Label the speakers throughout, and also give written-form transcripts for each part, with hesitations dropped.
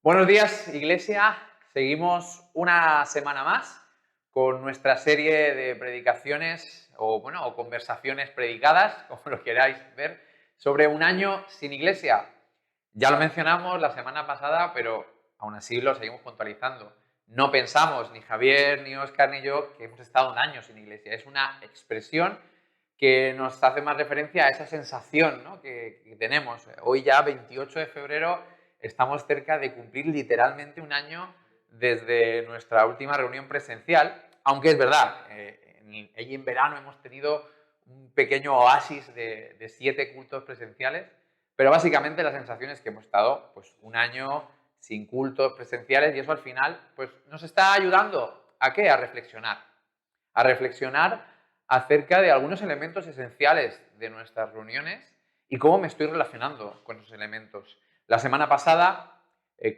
Speaker 1: Buenos días, Iglesia. Seguimos una semana más con nuestra serie de predicaciones o conversaciones predicadas, como lo queráis ver, sobre un año sin Iglesia. Ya lo mencionamos la semana pasada, pero aún así lo seguimos puntualizando. No pensamos, ni Javier, ni Óscar, ni yo, que hemos estado un año sin Iglesia. Es una expresión que nos hace más referencia a esa sensación, ¿no?, que tenemos. Hoy ya, 28 de febrero, estamos cerca de cumplir literalmente un año desde nuestra última reunión presencial, aunque es verdad, en verano hemos tenido un pequeño oasis de 7 cultos presenciales, pero básicamente la sensación es que hemos estado pues, un año sin cultos presenciales y eso al final pues, nos está ayudando ¿a qué? A reflexionar acerca de algunos elementos esenciales de nuestras reuniones y cómo me estoy relacionando con esos elementos. La semana pasada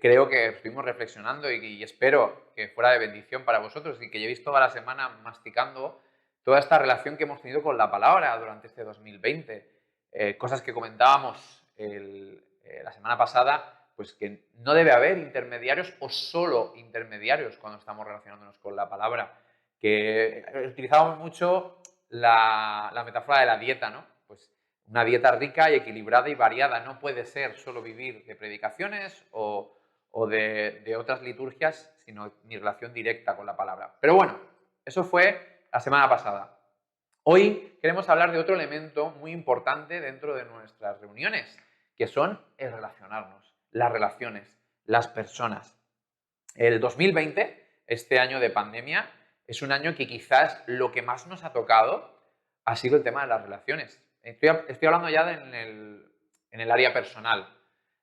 Speaker 1: creo que estuvimos reflexionando y espero que fuera de bendición para vosotros y que llevéis toda la semana masticando toda esta relación que hemos tenido con la palabra durante este 2020. Cosas que comentábamos la semana pasada, pues que no debe haber intermediarios o solo intermediarios cuando estamos relacionándonos con la palabra. Que utilizábamos mucho la metáfora de la dieta, ¿no? Pues una dieta rica y equilibrada y variada. No puede ser solo vivir de predicaciones o de otras liturgias, sino mi relación directa con la palabra. Pero bueno, eso fue la semana pasada. Hoy queremos hablar de otro elemento muy importante dentro de nuestras reuniones, que son el relacionarnos, las relaciones, las personas. El 2020, este año de pandemia, es un año que quizás lo que más nos ha tocado ha sido el tema de las relaciones. Estoy hablando ya en el área personal.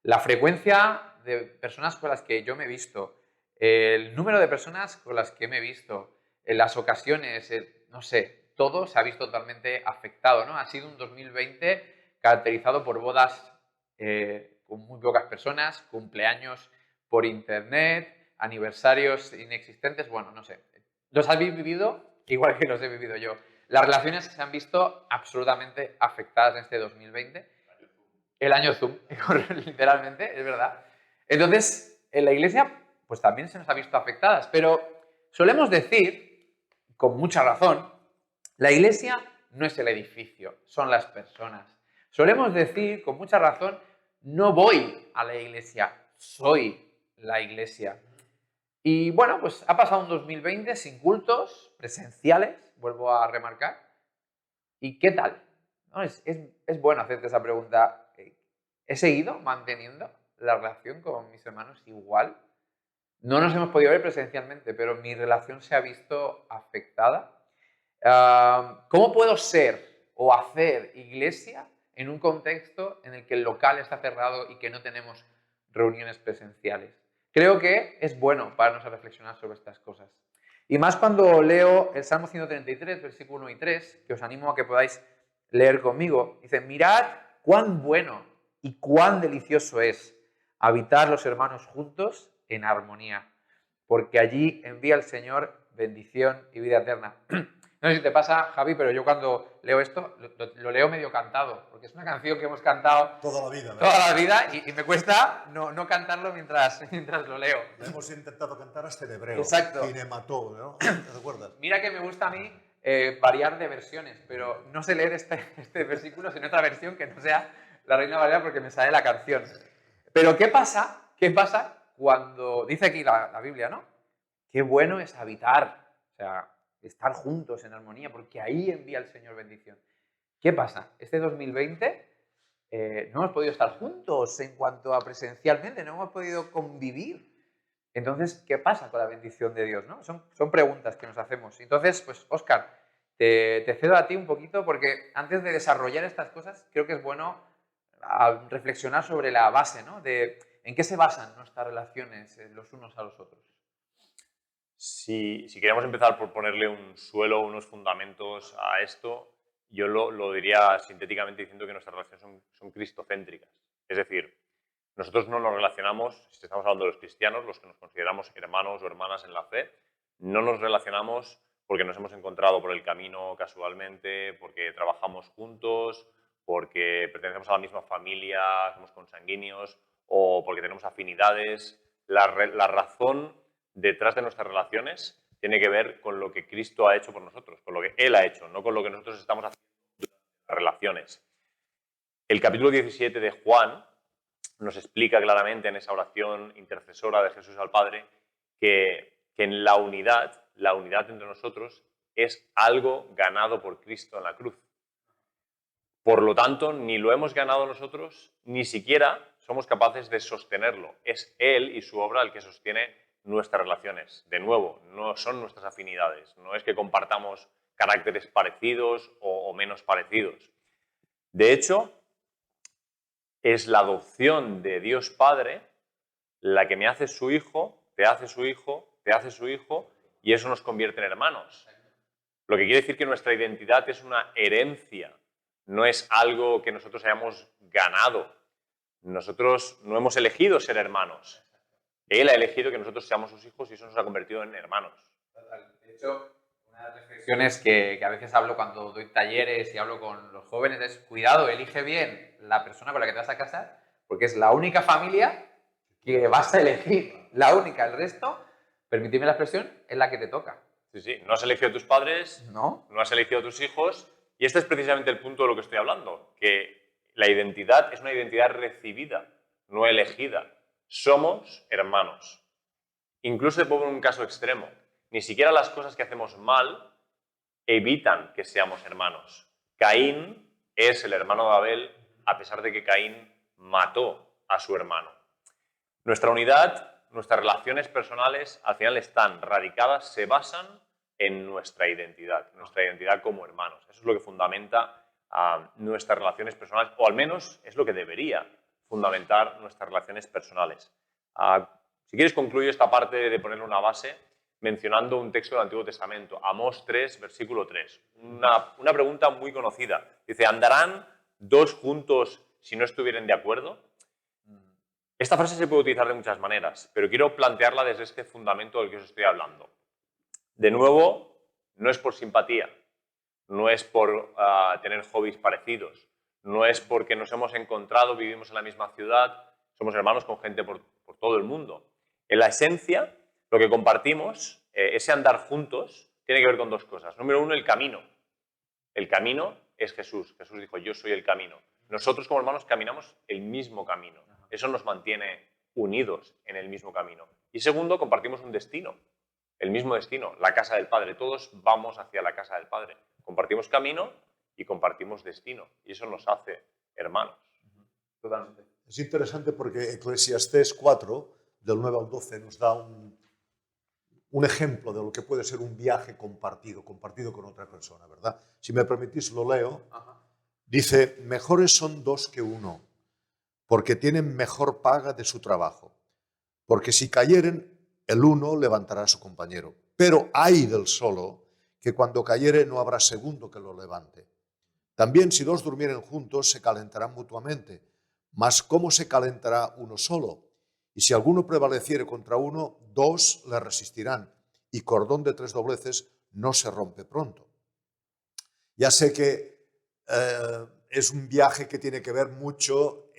Speaker 1: La frecuencia de personas con las que yo me he visto, el número de personas con las que me he visto, en las ocasiones, no sé, todo se ha visto totalmente afectado, ¿no? Ha sido un 2020 caracterizado por bodas con muy pocas personas, cumpleaños por internet, aniversarios inexistentes, bueno, no sé. Los habéis vivido igual que los he vivido yo. Las relaciones se han visto absolutamente afectadas en este 2020. El año Zoom, literalmente, es verdad. Entonces, en la iglesia, pues también se nos ha visto afectadas, pero solemos decir, con mucha razón, la iglesia no es el edificio, son las personas. Solemos decir, con mucha razón, no voy a la iglesia, soy la iglesia. Y bueno, pues ha pasado un 2020 sin cultos presenciales, vuelvo a remarcar. ¿Y qué tal? ¿No? Es bueno hacerte esa pregunta. ¿He seguido manteniendo la relación con mis hermanos igual? No nos hemos podido ver presencialmente, pero mi relación se ha visto afectada. ¿Cómo puedo ser o hacer iglesia en un contexto en el que el local está cerrado y que no tenemos reuniones presenciales? Creo que es bueno pararnos a reflexionar sobre estas cosas. Y más cuando leo el Salmo 133, versículo 1 y 3, que os animo a que podáis leer conmigo. Dice, mirad cuán bueno y cuán delicioso es habitar los hermanos juntos en armonía, porque allí envía el Señor bendición y vida eterna. No sé si te pasa, Javi, pero yo cuando leo esto lo leo medio cantado, porque es una canción que hemos cantado
Speaker 2: Toda la vida,
Speaker 1: toda
Speaker 2: ¿verdad?
Speaker 1: la vida y me cuesta no cantarlo mientras lo leo.
Speaker 2: La hemos intentado cantar hasta en hebreo.
Speaker 1: Exacto.
Speaker 2: Kinemató, ¿no? ¿Te recuerdas?
Speaker 1: Mira que me gusta a mí variar de versiones, pero no sé leer este versículo sin otra versión que no sea la Reina Valera porque me sale la canción. Pero ¿qué pasa? ¿Qué pasa cuando dice aquí la Biblia, ¿no? Qué bueno es habitar, o sea, estar juntos en armonía, porque ahí envía el Señor bendición. ¿Qué pasa? Este 2020 no hemos podido estar juntos en cuanto a presencialmente, no hemos podido convivir. Entonces, ¿qué pasa con la bendición de Dios? ¿No? Son preguntas que nos hacemos. Entonces, pues, Óscar, te cedo a ti un poquito porque antes de desarrollar estas cosas, creo que es bueno reflexionar sobre la base, ¿no? De en qué se basan nuestras relaciones los unos a los otros.
Speaker 3: Si queremos empezar por ponerle un suelo, unos fundamentos a esto, yo lo diría sintéticamente diciendo que nuestras relaciones son cristocéntricas. Es decir, nosotros no nos relacionamos, si estamos hablando de los cristianos, los que nos consideramos hermanos o hermanas en la fe, no nos relacionamos porque nos hemos encontrado por el camino casualmente, porque trabajamos juntos, porque pertenecemos a la misma familia, somos consanguíneos o porque tenemos afinidades. la razón detrás de nuestras relaciones tiene que ver con lo que Cristo ha hecho por nosotros, con lo que Él ha hecho, no con lo que nosotros estamos haciendo durante las relaciones. El capítulo 17 de Juan nos explica claramente en esa oración intercesora de Jesús al Padre que en la unidad entre nosotros es algo ganado por Cristo en la cruz. Por lo tanto, ni lo hemos ganado nosotros, ni siquiera somos capaces de sostenerlo. Es Él y su obra el que sostiene nuestras relaciones. De nuevo, no son nuestras afinidades, no es que compartamos caracteres parecidos o menos parecidos. De hecho, es la adopción de Dios Padre la que me hace su hijo, te hace su hijo, te hace su hijo, y eso nos convierte en hermanos. Lo que quiere decir que nuestra identidad es una herencia, no es algo que nosotros hayamos ganado. Nosotros no hemos elegido ser hermanos. Él ha elegido que nosotros seamos sus hijos y eso nos ha convertido en hermanos.
Speaker 1: De hecho, una de las reflexiones que a veces hablo cuando doy talleres y hablo con los jóvenes es: cuidado, elige bien la persona con la que te vas a casar, porque es la única familia que vas a elegir. La única, el resto, permitidme la expresión, es la que te toca.
Speaker 3: Sí, sí, no has elegido a tus padres,
Speaker 1: ¿No?
Speaker 3: no has elegido a tus hijos, y este es precisamente el punto de lo que estoy hablando, que la identidad es una identidad recibida, no elegida. Somos hermanos. Incluso te pongo un caso extremo. Ni siquiera las cosas que hacemos mal evitan que seamos hermanos. Caín es el hermano de Abel a pesar de que Caín mató a su hermano. Nuestra unidad, nuestras relaciones personales al final están radicadas, se basan en nuestra identidad como hermanos. Eso es lo que fundamenta nuestras relaciones personales, o al menos es lo que debería fundamentar nuestras relaciones personales. Si quieres, concluyo esta parte de ponerle una base mencionando un texto del Antiguo Testamento, Amós 3, versículo 3. Una pregunta muy conocida. Dice, ¿andarán dos juntos si no estuvieran de acuerdo? Esta frase se puede utilizar de muchas maneras, pero quiero plantearla desde este fundamento del que os estoy hablando. De nuevo, no es por simpatía, no es por tener hobbies parecidos, no es porque nos hemos encontrado, vivimos en la misma ciudad, somos hermanos con gente por todo el mundo. En la esencia, lo que compartimos, ese andar juntos, tiene que ver con dos cosas. Número uno, el camino. El camino es Jesús. Jesús dijo, yo soy el camino. Nosotros como hermanos caminamos el mismo camino. Eso nos mantiene unidos en el mismo camino. Y segundo, compartimos un destino, el mismo destino, la casa del Padre. Todos vamos hacia la casa del Padre. Compartimos camino y compartimos destino. Y eso nos hace hermanos.
Speaker 1: Totalmente.
Speaker 2: Es interesante porque Eclesiastés 4, del 9 al 12, nos da un ejemplo de lo que puede ser un viaje compartido con otra persona, ¿verdad? Si me permitís, lo leo.
Speaker 1: Ajá.
Speaker 2: Dice, mejores son dos que uno, porque tienen mejor paga de su trabajo. Porque si cayeren, el uno levantará a su compañero. Pero ay del solo, que cuando cayere no habrá segundo que lo levante. También si dos durmieren juntos, se calentarán mutuamente. Mas ¿cómo se calentará uno solo? Y si alguno prevaleciere contra uno, dos le resistirán. Y cordón de tres dobleces no se rompe pronto. Ya sé que es un viaje que tiene que ver mucho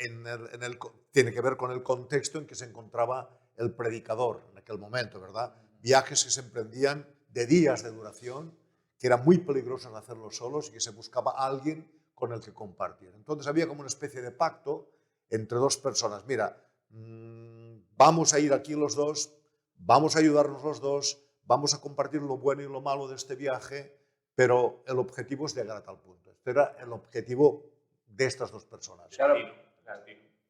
Speaker 2: tiene que ver con el contexto en que se encontraba el predicador en aquel momento, ¿verdad? Viajes que se emprendían de días de duración, que era muy peligroso hacerlos solos y que se buscaba a alguien con el que compartir. Entonces había como una especie de pacto entre dos personas. Mira, vamos a ir aquí los dos, vamos a ayudarnos los dos, vamos a compartir lo bueno y lo malo de este viaje, pero el objetivo es llegar a tal punto. Este era el objetivo de estas dos personas.
Speaker 1: Claro.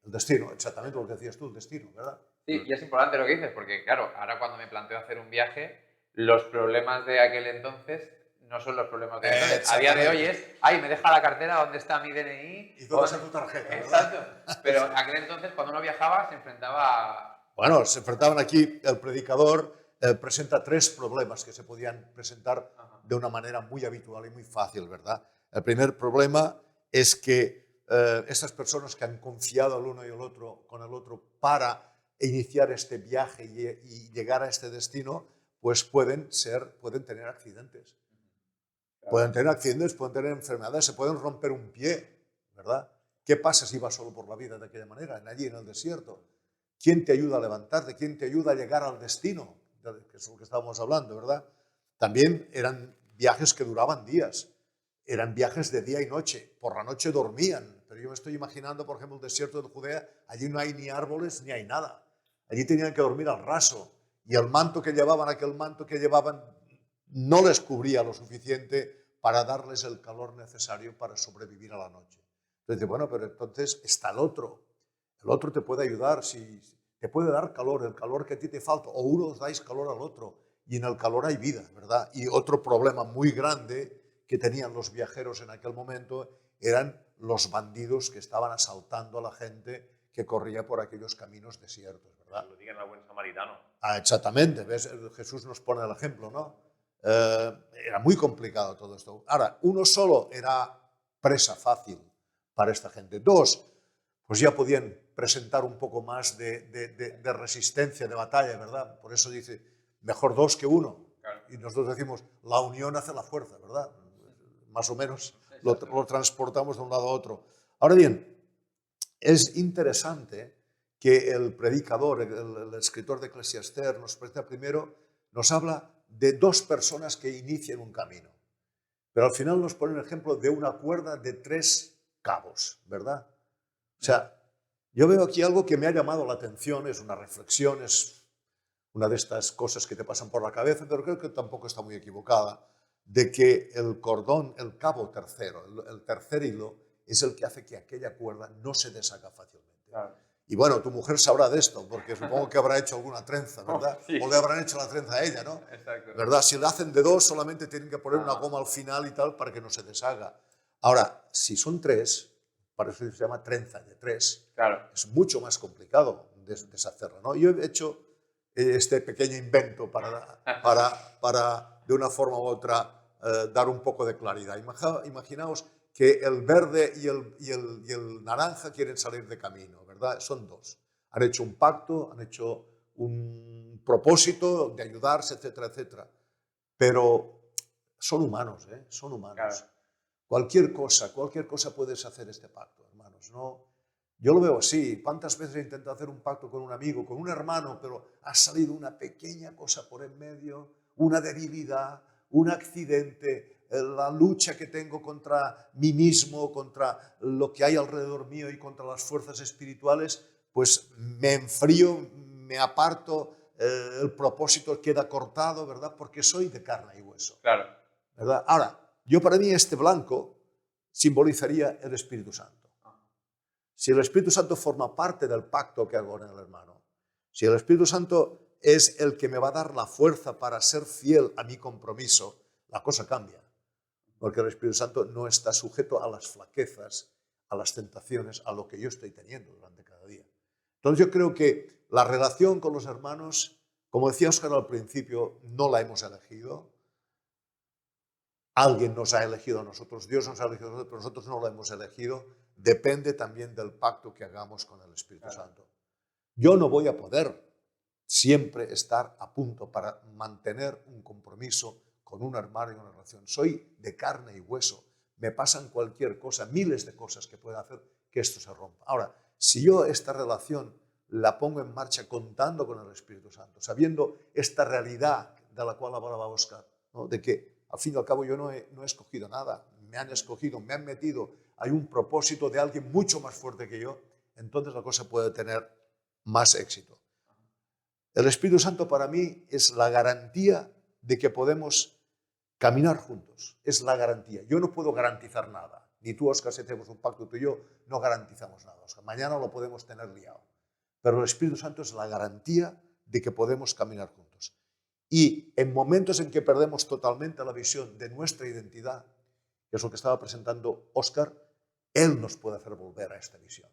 Speaker 2: El destino, exactamente lo que decías tú, el destino, ¿verdad?
Speaker 1: Sí, y es importante lo que dices, porque claro, ahora cuando me planteo hacer un viaje, los problemas de aquel entonces no son los problemas de entonces. A día de hoy es, ay, me deja la cartera, ¿dónde está mi DNI?
Speaker 2: ¿Y dónde está tu tarjeta?
Speaker 1: Exacto. Pero aquel entonces, cuando uno viajaba, se enfrentaba a...
Speaker 2: Bueno, se enfrentaban aquí, el predicador presenta tres problemas que se podían presentar de una manera muy habitual y muy fácil, ¿verdad? El primer problema es que estas personas que han confiado el uno y el otro con el otro para iniciar este viaje y llegar a este destino, pues pueden tener accidentes. Pueden tener accidentes, pueden tener enfermedades, se pueden romper un pie, ¿verdad? ¿Qué pasa si va solo por la vida de aquella manera, allí en el desierto? ¿Quién te ayuda a levantarte? ¿Quién te ayuda a llegar al destino? Que es lo que estábamos hablando, ¿verdad? También eran viajes que duraban días. Eran viajes de día y noche. Por la noche dormían. Pero yo me estoy imaginando, por ejemplo, el desierto de Judea. Allí no hay ni árboles ni hay nada. Allí tenían que dormir al raso. Y el manto que llevaban, aquel manto que llevaban, no les cubría lo suficiente para darles el calor necesario para sobrevivir a la noche. Entonces, bueno, pero entonces está el otro. El otro te puede ayudar, si te puede dar calor, el calor que a ti te falta, o uno os dais calor al otro, y en el calor hay vida, ¿verdad? Y otro problema muy grande que tenían los viajeros en aquel momento eran los bandidos que estaban asaltando a la gente que corría por aquellos caminos desiertos, ¿verdad?
Speaker 3: Que lo digan al buen samaritano.
Speaker 2: Exactamente, ¿ves? Jesús nos pone el ejemplo, ¿no? Era muy complicado todo esto. Ahora, uno solo era presa fácil para esta gente. Dos, pues ya podían presentar un poco más de resistencia, de batalla, ¿verdad? Por eso dice, mejor dos que uno. Claro. Y nosotros decimos, la unión hace la fuerza, ¿verdad? Más o menos lo transportamos de un lado a otro. Ahora bien, es interesante que el predicador, el escritor de Eclesiastés, nos presenta primero, nos habla de dos personas que inician un camino. Pero al final nos pone el ejemplo de una cuerda de 3 cabos, ¿verdad? O sea, yo veo aquí algo que me ha llamado la atención, es una reflexión, es una de estas cosas que te pasan por la cabeza, pero creo que tampoco está muy equivocada, de que el cordón, el cabo tercero, el tercer hilo, es el que hace que aquella cuerda no se deshaga fácilmente. Claro. Y bueno, tu mujer sabrá de esto, porque supongo que habrá hecho alguna trenza, ¿verdad? Sí. O le habrán hecho la trenza a ella, ¿no? Exacto. ¿Verdad? Si la hacen de 2, solamente tienen que poner una goma al final y tal para que no se deshaga. Ahora, si son 3, para eso se llama trenza de 3, claro, es mucho más complicado deshacerla, ¿no? Yo he hecho este pequeño invento para de una forma u otra, dar un poco de claridad. Imaginaos que el verde y el naranja quieren salir de camino, ¿verdad? Son dos. Han hecho un pacto, han hecho un propósito de ayudarse, etcétera, etcétera. Pero son humanos, ¿eh? Son humanos. Claro. Cualquier cosa puedes hacer este pacto, hermanos. No, yo lo veo así. ¿Cuántas veces he intentado hacer un pacto con un amigo, con un hermano, pero ha salido una pequeña cosa por en medio, una debilidad, un accidente, la lucha que tengo contra mí mismo, contra lo que hay alrededor mío y contra las fuerzas espirituales, pues me enfrío, me aparto, el propósito queda cortado, ¿verdad? Porque soy de carne y hueso. Claro. ¿Verdad? Ahora, yo para mí este blanco simbolizaría el Espíritu Santo. Si el Espíritu Santo forma parte del pacto que hago con el hermano, si el Espíritu Santo es el que me va a dar la fuerza para ser fiel a mi compromiso, la cosa cambia. Porque el Espíritu Santo no está sujeto a las flaquezas, a las tentaciones, a lo que yo estoy teniendo durante cada día. Entonces yo creo que la relación con los hermanos, como decía Óscar al principio, no la hemos elegido. Alguien nos ha elegido a nosotros, Dios nos ha elegido a nosotros, pero nosotros no lo hemos elegido. Depende también del pacto que hagamos con el Espíritu Santo. Yo no voy a poder siempre estar a punto para mantener un compromiso con un hermano y una relación. Soy de carne y hueso. Me pasan cualquier cosa, miles de cosas que pueda hacer que esto se rompa. Ahora, si yo esta relación la pongo en marcha contando con el Espíritu Santo, sabiendo esta realidad de la cual hablaba Óscar, ¿no? De que al fin y al cabo yo no he escogido nada, me han escogido, me han metido, hay un propósito de alguien mucho más fuerte que yo, entonces la cosa puede tener más éxito. El Espíritu Santo para mí es la garantía de que podemos caminar juntos, es la garantía. Yo no puedo garantizar nada, ni tú, Óscar, si hacemos un pacto tú y yo, no garantizamos nada, Óscar. Mañana lo podemos tener liado, pero el Espíritu Santo es la garantía de que podemos caminar juntos. Y en momentos en que perdemos totalmente la visión de nuestra identidad, que es lo que estaba presentando Óscar, Él nos puede hacer volver a esta visión.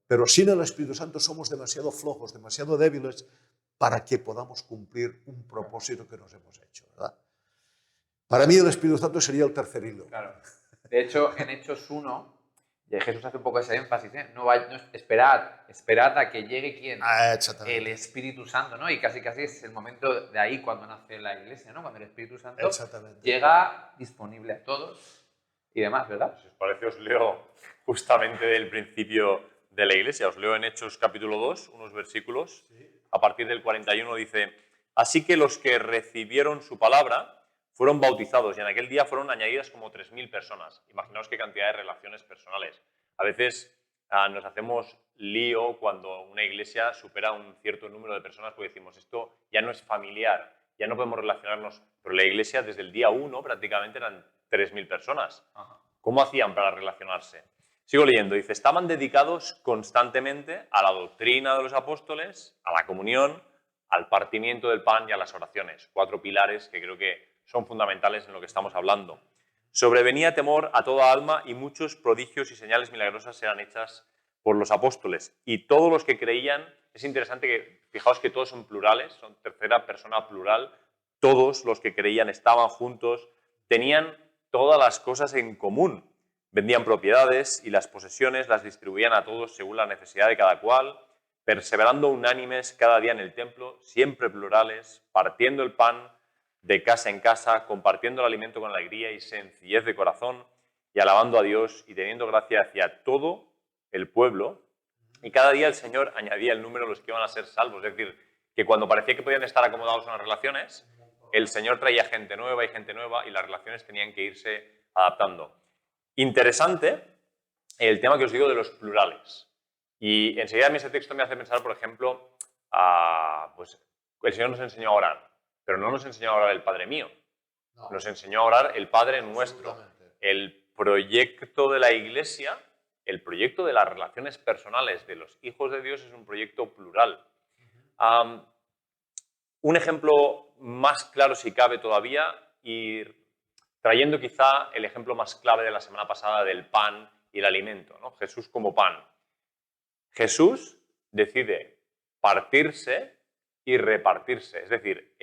Speaker 2: Pero sin el Espíritu Santo somos demasiado flojos, demasiado débiles para que podamos cumplir un propósito que nos hemos hecho, ¿verdad? Para mí el Espíritu Santo sería el tercer hilo.
Speaker 1: Claro. De hecho, en Hechos 1, Jesús hace un poco ese énfasis, ¿eh? Esperad a que llegue ¿quién? El Espíritu Santo, ¿no? Y casi es el momento de ahí cuando nace la iglesia, ¿no? Cuando el Espíritu Santo llega disponible a todos y demás, ¿verdad?
Speaker 3: Si os parece, os leo justamente del principio de la iglesia. Os leo en Hechos capítulo 2, unos versículos. A partir del 41 dice: así que los que recibieron su palabra fueron bautizados y en aquel día fueron añadidas como 3.000 personas. Imaginaos qué cantidad de relaciones personales. A veces nos hacemos lío cuando una iglesia supera un cierto número de personas porque decimos, esto ya no es familiar, ya no podemos relacionarnos. Pero la iglesia desde el día 1 prácticamente eran 3.000 personas. ¿Cómo hacían para relacionarse? Sigo leyendo, dice, estaban dedicados constantemente a la doctrina de los apóstoles, a la comunión, al partimiento del pan y a las oraciones. 4 pilares que creo que son fundamentales en lo que estamos hablando. Sobrevenía temor a toda alma y muchos prodigios y señales milagrosas eran hechas por los apóstoles. Y todos los que creían, es interesante que, fijaos que todos son plurales, son tercera persona plural, todos los que creían estaban juntos, tenían todas las cosas en común. Vendían propiedades y las posesiones las distribuían a todos según la necesidad de cada cual, perseverando unánimes cada día en el templo, siempre plurales, partiendo el pan de casa en casa, compartiendo el alimento con alegría y sencillez de corazón, y alabando a Dios y teniendo gracia hacia todo el pueblo. Y cada día el Señor añadía el número de los que iban a ser salvos. Es decir, que cuando parecía que podían estar acomodados en las relaciones, el Señor traía gente nueva y las relaciones tenían que irse adaptando. Interesante el tema que os digo de los plurales. Y enseguida ese texto me hace pensar, por ejemplo, pues el Señor nos enseñó a orar, pero no nos enseñó a orar el Padre mío, nos enseñó a orar el Padre nuestro. El proyecto de la Iglesia, el proyecto de las relaciones personales de los hijos de Dios es un proyecto plural. Un ejemplo más claro, si cabe todavía, y trayendo quizá el ejemplo más clave de la semana pasada del pan y el alimento, ¿no? Jesús como pan. Jesús decide partirse y repartirse, es decir,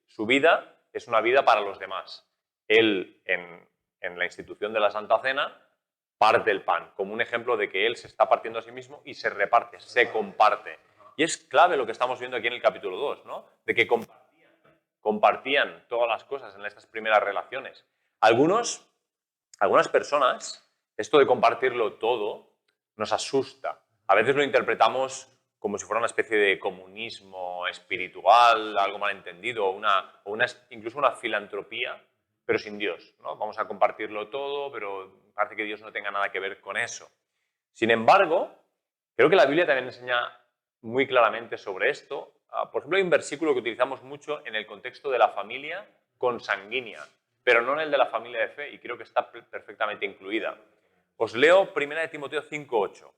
Speaker 3: su vida es una vida para los demás. Él, en la institución de la Santa Cena, parte el pan, como un ejemplo de que Él se está partiendo a sí mismo y se reparte, se comparte. Y es clave lo que estamos viendo aquí en el capítulo 2, ¿no? De que compartían todas las cosas en estas primeras relaciones. Algunas personas, esto de compartirlo todo, nos asusta. A veces lo interpretamos como si fuera una especie de comunismo espiritual, algo malentendido, incluso una filantropía, pero sin Dios, ¿no? Vamos a compartirlo todo, pero parece que Dios no tenga nada que ver con eso. Sin embargo, creo que la Biblia también enseña muy claramente sobre esto. Por ejemplo, hay un versículo que utilizamos mucho en el contexto de la familia consanguínea, pero no en el de la familia de fe, y creo que está perfectamente incluida. Os leo 1 Timoteo 5:8.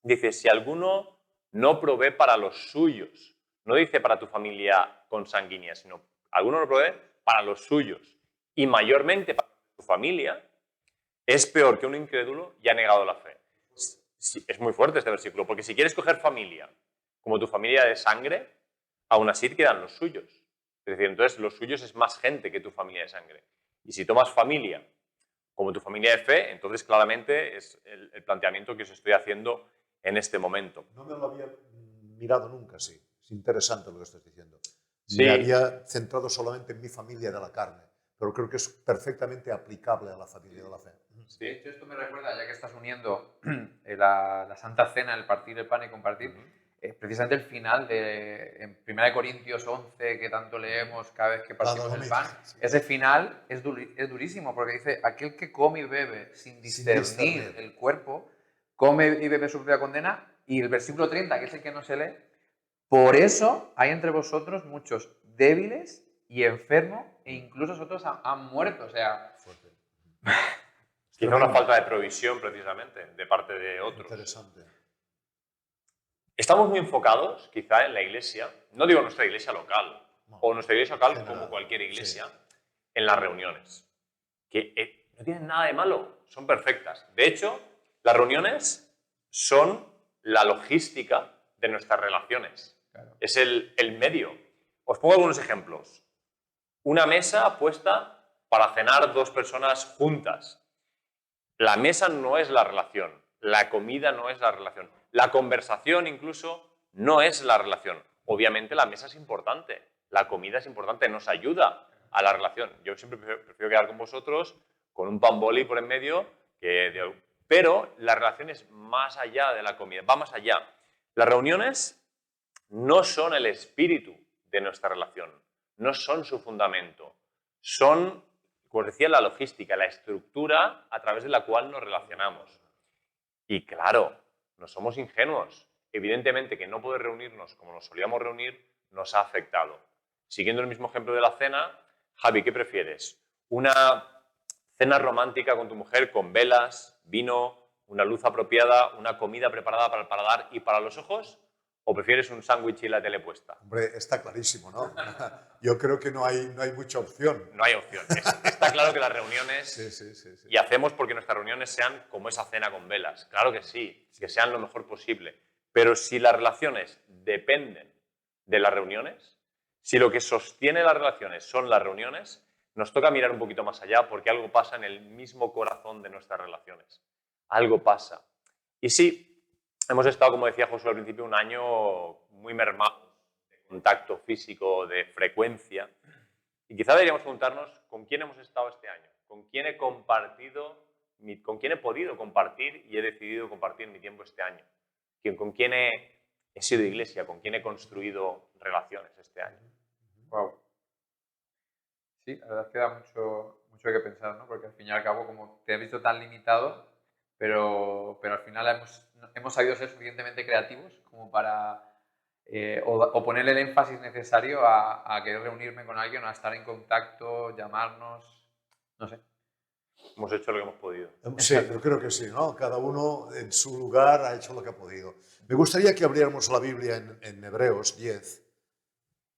Speaker 3: Dice, si alguno no provee para los suyos, no dice para tu familia consanguínea, sino alguno no provee para los suyos, y mayormente para tu familia, es peor que un incrédulo y ha negado la fe. Sí, es muy fuerte este versículo, porque si quieres coger familia como tu familia de sangre, aún así quedan los suyos. Es decir, entonces los suyos es más gente que tu familia de sangre. Y si tomas familia como tu familia de fe, entonces claramente es el planteamiento que os estoy haciendo en este momento.
Speaker 2: No me lo había mirado nunca así. Es interesante lo que estás diciendo.
Speaker 3: Sí.
Speaker 2: Me había centrado solamente en mi familia de la carne, pero creo que es perfectamente aplicable a la familia de la fe.
Speaker 1: Sí. De hecho, esto me recuerda, ya que estás uniendo la Santa Cena, el partir el pan y compartir, precisamente el final en 1 Corintios 11, que tanto leemos cada vez que partimos el pan, ese final es durísimo, porque dice, aquel que come y bebe sin discernir el cuerpo, come y bebe su propia condena, y el versículo 30, que es el que no se lee, por eso hay entre vosotros muchos débiles y enfermos, e incluso otros han muerto, o sea...
Speaker 2: Fuerte.
Speaker 3: Quizá una falta de provisión, precisamente, de parte de otros.
Speaker 2: Interesante.
Speaker 3: Estamos muy enfocados, quizá, en la iglesia, no digo nuestra iglesia local, o nuestra iglesia local
Speaker 2: general,
Speaker 3: como cualquier iglesia,
Speaker 2: sí,
Speaker 3: en las reuniones, que no tienen nada de malo, son perfectas. De hecho, las reuniones son la logística de nuestras relaciones. Claro. Es el medio. Os pongo algunos ejemplos. Una mesa puesta para cenar 2 personas juntas. La mesa no es la relación, la comida no es la relación, la conversación incluso no es la relación. Obviamente la mesa es importante, la comida es importante, nos ayuda a la relación. Yo siempre prefiero quedar con vosotros con un pan boli por en medio que Pero la relación es más allá de la comida, va más allá. Las reuniones no son el espíritu de nuestra relación, no son su fundamento, son, como os decía, la logística, la estructura a través de la cual nos relacionamos. Y claro, no somos ingenuos. Evidentemente que no poder reunirnos como nos solíamos reunir nos ha afectado. Siguiendo el mismo ejemplo de la cena, Javi, ¿qué prefieres? ¿Una cena romántica con tu mujer con velas, vino, una luz apropiada, una comida preparada para el paladar y para los ojos? ¿O prefieres un sándwich y la tele puesta?
Speaker 2: Hombre, está clarísimo, ¿no? Yo creo que no hay mucha opción.
Speaker 3: No hay opción. Está claro que las reuniones...
Speaker 2: Sí.
Speaker 3: Y hacemos porque nuestras reuniones sean como esa cena con velas. Claro que sí, que sean lo mejor posible. Pero si las relaciones dependen de las reuniones, si lo que sostiene las relaciones son las reuniones, nos toca mirar un poquito más allá porque algo pasa en el mismo corazón de nuestras relaciones. Algo pasa. Y sí, hemos estado, como decía Josué al principio, un año muy mermado de contacto físico, de frecuencia. Y quizá deberíamos preguntarnos con quién hemos estado este año, con quién he compartido, con quién he podido compartir y he decidido compartir mi tiempo este año, con quién he sido iglesia, con quién he construido relaciones este año.
Speaker 1: Wow. Sí, la verdad es que da mucho que pensar, ¿no? Porque al fin y al cabo, como te has visto tan limitado, pero al final hemos sabido ser suficientemente creativos como para o ponerle el énfasis necesario a querer reunirme con alguien, a estar en contacto, llamarnos, no sé.
Speaker 3: Hemos hecho lo que hemos podido.
Speaker 2: Sí, yo creo que sí, ¿no? Cada uno en su lugar ha hecho lo que ha podido. Me gustaría que abriéramos la Biblia en Hebreos 10.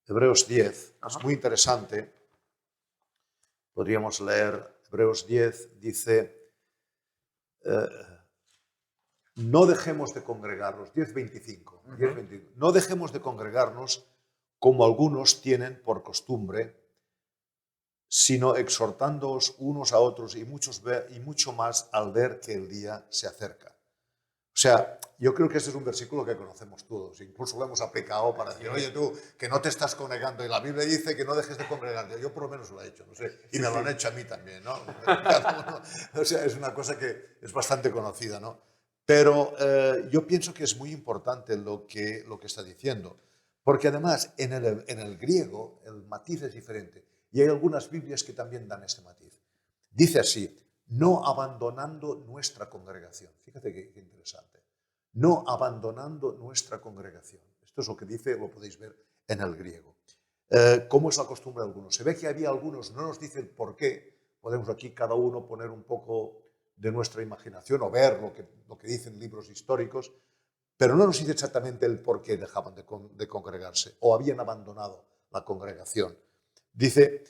Speaker 2: Hebreos 10,
Speaker 1: Ajá.
Speaker 2: es muy interesante. Podríamos leer Hebreos 10, dice, no dejemos de congregarnos, 10:25, 10:25, no dejemos de congregarnos como algunos tienen por costumbre, sino exhortándoos unos a otros y mucho más al ver que el día se acerca. O sea, yo creo que este es un versículo que conocemos todos, incluso lo hemos aplicado para decir, oye tú, que no te estás congregando, y la Biblia dice que no dejes de congregarte. Yo por lo menos lo he hecho, no sé, y me lo han hecho a mí también, ¿no? O sea, es una cosa que es bastante conocida, ¿no? Pero yo pienso que es muy importante lo que está diciendo, porque además en el griego el matiz es diferente, y hay algunas Biblias que también dan este matiz. Dice así, no abandonando nuestra congregación. Fíjate qué interesante. No abandonando nuestra congregación. Esto es lo que dice, lo podéis ver en el griego. ¿Cómo es la costumbre de algunos? Se ve que había algunos, no nos dicen por qué, podemos aquí cada uno poner un poco de nuestra imaginación o ver lo que dicen libros históricos, pero no nos dice exactamente el por qué dejaban de congregarse o habían abandonado la congregación. Dice...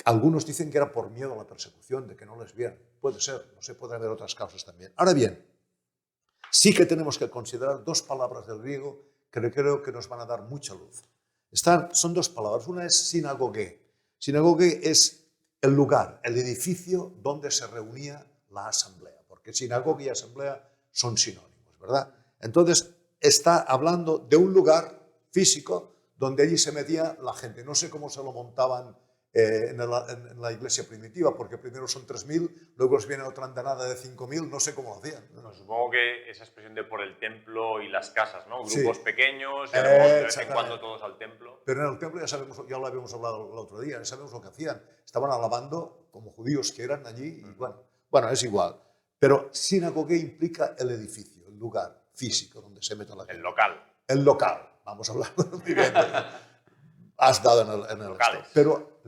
Speaker 2: Algunos dicen que era por miedo a la persecución, de que no les vieran. Puede ser, no sé, pueden haber otras causas también. Ahora bien, sí que tenemos que considerar dos palabras del griego que creo que nos van a dar mucha luz. Son dos palabras. Una es sinagogue. Sinagogue es el lugar, el edificio donde se reunía la asamblea, porque sinagoga y asamblea son sinónimos, ¿verdad? Entonces, está hablando de un lugar físico donde allí se metía la gente. No sé cómo se lo montaban en la iglesia primitiva, porque primero son 3.000, luego os viene otra andanada de 5.000, no sé cómo lo hacían.
Speaker 3: No, supongo que esa expresión de por el templo y las casas, ¿no? Grupos
Speaker 2: Sí.
Speaker 3: pequeños, y de vez en cuando todos al templo.
Speaker 2: Pero en el templo ya lo habíamos hablado el otro día, ya sabemos lo que hacían. Estaban alabando como judíos que eran allí, y bueno, es igual. Pero sinagoga implica el edificio, el lugar físico donde se mete la gente.
Speaker 3: El local.
Speaker 2: El local, vamos a hablar muy bien. Has dado en el
Speaker 3: locales.
Speaker 2: Pero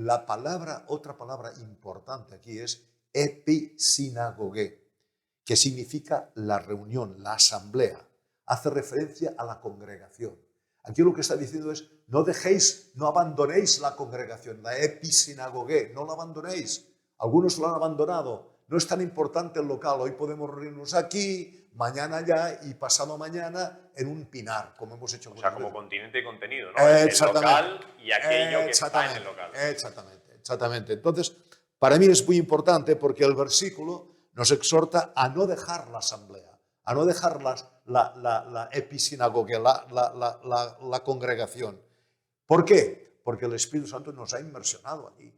Speaker 2: otra palabra importante aquí es episinagoge, que significa la reunión, la asamblea. Hace referencia a la congregación. Aquí lo que está diciendo es, no abandonéis la congregación, la episinagoge, no la abandonéis. Algunos lo han abandonado. No es tan importante el local. Hoy podemos reunirnos aquí, mañana allá y pasado mañana en un pinar, como hemos hecho.
Speaker 3: O sea, como continente y contenido, ¿no?
Speaker 2: El
Speaker 3: local y aquello que está en el local.
Speaker 2: Exactamente. Entonces, para mí es muy importante porque el versículo nos exhorta a no dejar la asamblea, a no dejar la episinagoga, la congregación. ¿Por qué? Porque el Espíritu Santo nos ha inmersionado allí,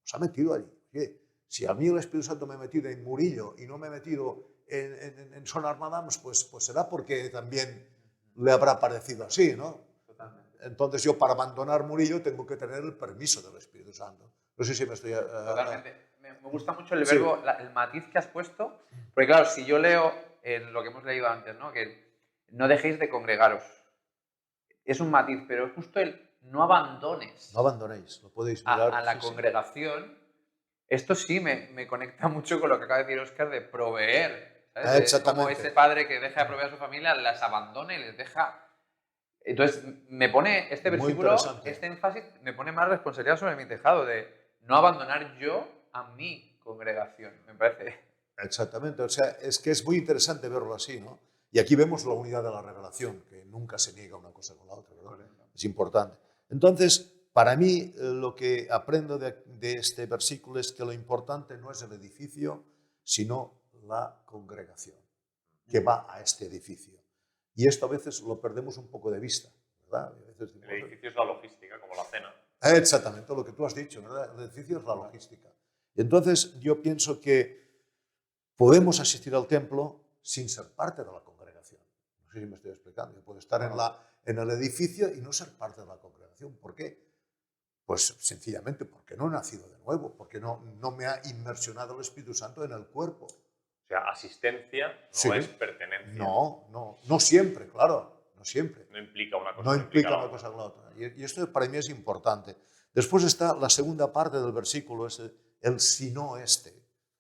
Speaker 2: nos ha metido allí. Oye, si a mí el Espíritu Santo me ha metido en Murillo y no me ha metido en Son Armadams, pues será porque también le habrá parecido así, ¿no?
Speaker 1: Totalmente.
Speaker 2: Entonces yo para abandonar Murillo tengo que tener el permiso del Espíritu Santo. No sé si me estoy...
Speaker 1: Totalmente. Me gusta mucho el
Speaker 2: Sí.
Speaker 1: verbo, el matiz que has puesto, porque claro, si yo leo en lo que hemos leído antes, ¿no? Que no dejéis de congregaros. Es un matiz, pero es justo el no abandones
Speaker 2: No abandonéis, lo podéis mirar.
Speaker 1: a la
Speaker 2: sí, sí.
Speaker 1: congregación. Esto sí me conecta mucho con lo que acaba de decir Óscar de proveer. ¿Sabes? Es como
Speaker 2: Exactamente.
Speaker 1: ese padre que deja de proveer a su familia, las abandona y les deja. Entonces, me pone este
Speaker 2: Muy
Speaker 1: versículo,
Speaker 2: interesante.
Speaker 1: este énfasis, me pone más responsabilidad sobre mi tejado, de no abandonar yo a mi congregación. Me parece.
Speaker 2: Exactamente, o sea, es que es muy interesante verlo así, ¿no? Y aquí vemos la unidad de la revelación, que nunca se niega una cosa con la otra, ¿verdad?
Speaker 1: Correcto.
Speaker 2: Es importante. Entonces, para mí, lo que aprendo de este versículo es que lo importante no es el edificio, sino la congregación que va a este edificio. Y esto a veces lo perdemos un poco de vista, ¿verdad? A veces decimos,
Speaker 3: El edificio es la logística, como la cena.
Speaker 2: exactamente, lo que tú has dicho, ¿verdad? El edificio es la logística. Entonces, yo pienso que podemos asistir al templo sin ser parte de la congregación. No sé si me estoy explicando. Yo puedo estar en el edificio y no ser parte de la congregación. ¿Por qué? Pues sencillamente porque no he nacido de nuevo, porque no me ha inmersionado el Espíritu Santo en el cuerpo.
Speaker 3: O sea, asistencia no
Speaker 2: Sí.
Speaker 3: es pertenencia.
Speaker 2: No siempre, claro, no siempre.
Speaker 3: No implica una cosa.
Speaker 2: No implica
Speaker 3: la
Speaker 2: una
Speaker 3: otra.
Speaker 2: cosa con la otra. Y esto para mí es importante. Después está la segunda parte del versículo, es el si no este,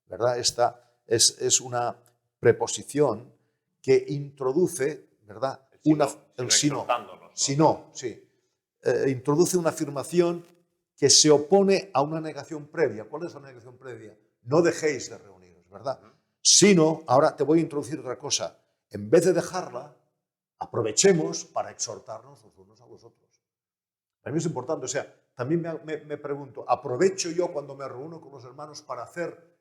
Speaker 2: ¿verdad? Esta es una preposición que introduce, ¿verdad?
Speaker 3: El si no, exhortándonos, ¿no?
Speaker 2: Si no, sí. Introduce una afirmación que se opone a una negación previa. ¿Cuál es la negación previa? No dejéis de reuniros, ¿verdad? Sino, ahora te voy a introducir otra cosa. En vez de dejarla, aprovechemos para exhortarnos los unos a los otros. Para mí es importante, o sea, también me pregunto, ¿aprovecho yo cuando me reúno con los hermanos para hacer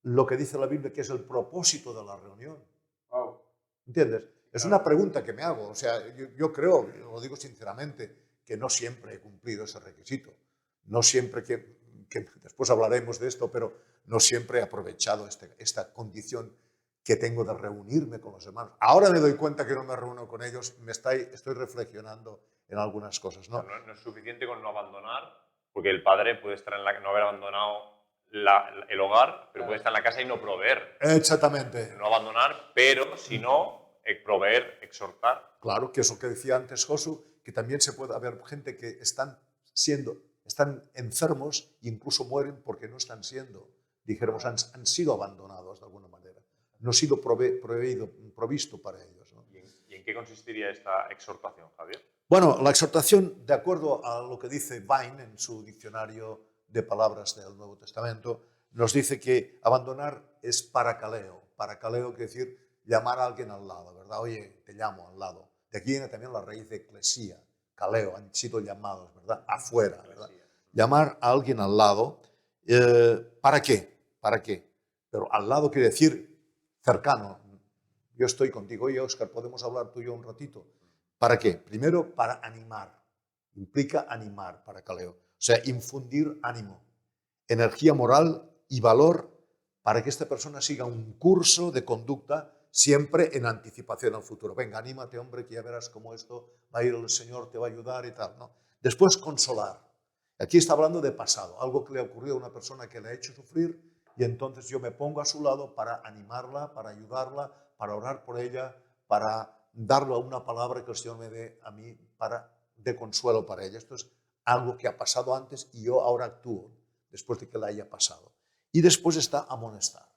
Speaker 2: lo que dice la Biblia que es el propósito de la reunión?
Speaker 1: Wow.
Speaker 2: ¿Entiendes? Es una pregunta que me hago, o sea, yo creo, lo digo sinceramente, que no siempre he cumplido ese requisito. No siempre que después hablaremos de esto, pero no siempre he aprovechado esta condición que tengo de reunirme con los hermanos. Ahora me doy cuenta que no me reúno con ellos, estoy reflexionando en algunas cosas, ¿no?
Speaker 3: O sea, no es suficiente con no abandonar, porque el padre puede estar no haber abandonado el hogar, pero puede estar en la casa y no proveer.
Speaker 2: Exactamente.
Speaker 3: No abandonar, pero si no, proveer, exhortar.
Speaker 2: Claro, que es lo que decía antes Josu, que también se puede haber gente que están enfermos e incluso mueren porque no están siendo, dijéramos, han sido abandonados de alguna manera. No ha sido provisto para ellos, ¿no?
Speaker 3: ¿Y en qué consistiría esta exhortación, Javier?
Speaker 2: Bueno, la exhortación, de acuerdo a lo que dice Vine en su diccionario de palabras del Nuevo Testamento, nos dice que abandonar es paracaleo. Paracaleo quiere decir llamar a alguien al lado, ¿verdad? Oye, te llamo al lado. De aquí viene también la raíz de eclesía, caleo, han sido llamados, ¿verdad? Afuera, ¿verdad? Llamar a alguien al lado, ¿para qué? ¿Para qué? Pero al lado quiere decir cercano. Yo estoy contigo. Oye, Óscar, ¿podemos hablar tú y yo un ratito? ¿Para qué? Primero, para animar. Implica animar, paracaleo. O sea, infundir ánimo, energía moral y valor para que esta persona siga un curso de conducta siempre en anticipación al futuro. Venga, anímate, hombre, que ya verás cómo esto va a ir, el Señor te va a ayudar y tal, ¿no? Después, consolar. Aquí está hablando de pasado, algo que le ha ocurrido a una persona que le ha hecho sufrir y entonces yo me pongo a su lado para animarla, para ayudarla, para orar por ella, para darle una palabra que el Señor me dé a mí de consuelo para ella. Esto es algo que ha pasado antes y yo ahora actúo después de que la haya pasado. Y después está amonestar.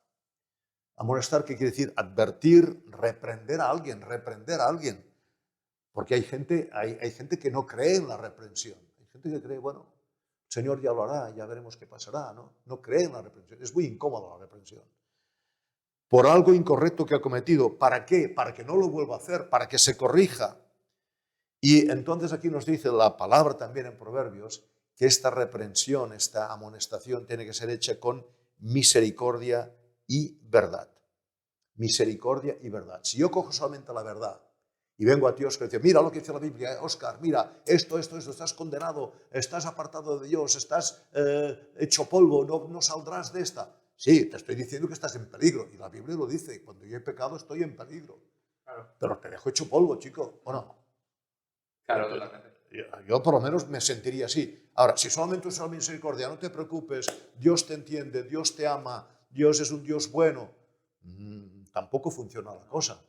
Speaker 2: Amonestar, ¿qué quiere decir? Advertir, reprender a alguien. Porque hay gente que no cree en la reprensión. Hay gente que cree, bueno, el Señor ya lo hará, ya veremos qué pasará, ¿no? No cree en la reprensión. Es muy incómoda la reprensión. Por algo incorrecto que ha cometido. ¿Para qué? Para que no lo vuelva a hacer, para que se corrija. Y entonces aquí nos dice la palabra también en Proverbios que esta reprensión, esta amonestación tiene que ser hecha con misericordia y verdad. Misericordia y verdad. Si yo cojo solamente la verdad y vengo a ti, Óscar, y digo, mira lo que dice la Biblia, Óscar, mira, esto, estás condenado, estás apartado de Dios, estás hecho polvo, no saldrás de esta. Sí, te estoy diciendo que estás en peligro. Y la Biblia lo dice, cuando yo he pecado estoy en peligro.
Speaker 1: Claro,
Speaker 2: Pero te dejo hecho polvo, chico, ¿o no?
Speaker 1: claro, totalmente.
Speaker 2: Yo por lo menos me sentiría así. Ahora, si solamente usas la misericordia, no te preocupes, Dios te entiende, Dios te ama, Dios es un Dios bueno, tampoco funciona la cosa.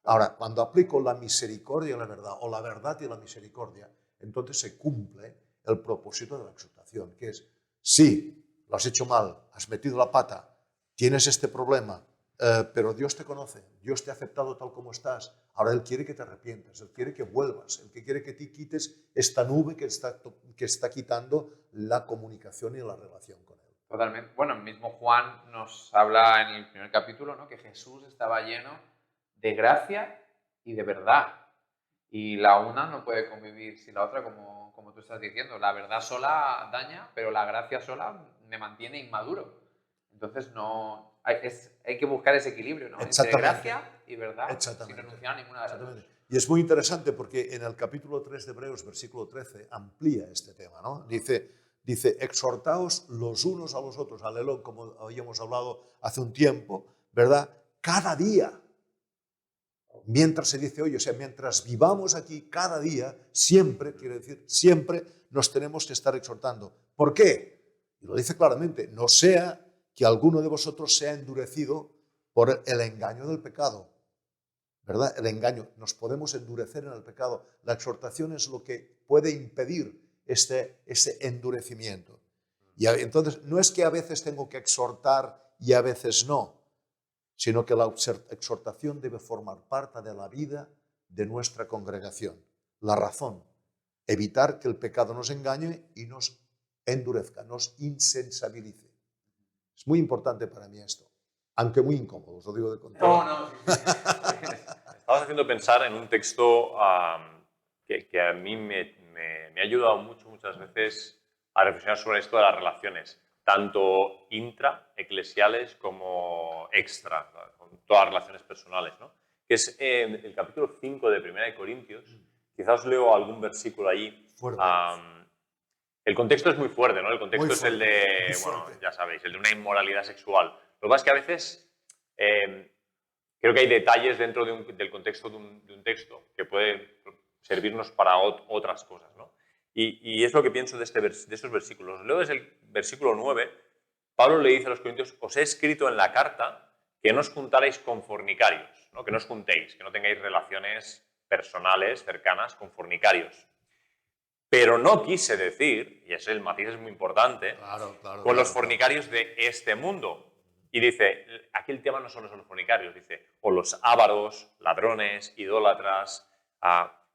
Speaker 2: Ahora, cuando aplico la misericordia y la verdad, o la verdad y la misericordia, entonces se cumple el propósito de la exhortación, que es, sí, lo has hecho mal, has metido la pata, tienes este problema, pero Dios te conoce, Dios te ha aceptado tal como estás. Ahora Él quiere que te arrepientas, Él quiere que vuelvas, Él quiere que te quites esta nube que está quitando la comunicación y la relación con Él.
Speaker 1: Totalmente. Bueno, el mismo Juan nos habla en el primer capítulo, ¿no? Que Jesús estaba lleno de gracia y de verdad. Y la una no puede convivir sin la otra, como tú estás diciendo. La verdad sola daña, pero la gracia sola me mantiene inmaduro. Entonces no hay que buscar ese equilibrio, ¿no? Entre
Speaker 2: Exactamente.
Speaker 1: gracia y verdad, sin
Speaker 2: Exactamente.
Speaker 1: renunciar a ninguna de las dos.
Speaker 2: Exactamente. Y es muy interesante porque en el capítulo 3 de Hebreos, versículo 13, amplía este tema, ¿no? Dice, exhortaos los unos a los otros, aleluya, como habíamos hablado hace un tiempo, ¿verdad? Cada día. Mientras se dice hoy, o sea, mientras vivamos aquí cada día, siempre, quiere decir, siempre nos tenemos que estar exhortando. ¿Por qué? Y lo dice claramente, no sea que alguno de vosotros sea endurecido por el engaño del pecado. ¿Verdad? El engaño. Nos podemos endurecer en el pecado. La exhortación es lo que puede impedir ese endurecimiento. Y entonces, no es que a veces tengo que exhortar y a veces no, sino que la exhortación debe formar parte de la vida de nuestra congregación. La razón, evitar que el pecado nos engañe y nos endurezca, nos insensibilice. Es muy importante para mí esto, aunque muy incómodo, os lo digo de contado.
Speaker 1: No, sí.
Speaker 3: Estabas haciendo pensar en un texto que a mí me ha ayudado muchas veces a reflexionar sobre esto de las relaciones, tanto intra-eclesiales como extra, con todas las relaciones personales, ¿no? Que es el capítulo 5 de 1 de Corintios. Quizás os leo algún versículo allí.
Speaker 2: Fuerte.
Speaker 3: El contexto es muy fuerte, ¿no? El contexto
Speaker 2: Muy
Speaker 3: es el
Speaker 2: fuerte,
Speaker 3: de,
Speaker 2: muy
Speaker 3: bueno,
Speaker 2: fuerte.
Speaker 3: ya sabéis, el de una inmoralidad sexual. Lo que pasa es que a veces creo que hay detalles dentro del contexto de un texto que pueden servirnos para otras cosas, ¿no? Y es lo que pienso de estos versículos. Leo desde el versículo 9, Pablo le dice a los corintios, os he escrito en la carta que no os juntarais con fornicarios, ¿no? Que no os juntéis, que no tengáis relaciones personales cercanas con fornicarios. Pero no quise decir, y ese el matiz es muy importante, con los fornicarios de este mundo. Y dice, aquí el tema no solo son los fornicarios, dice, o los ávaros, ladrones, idólatras.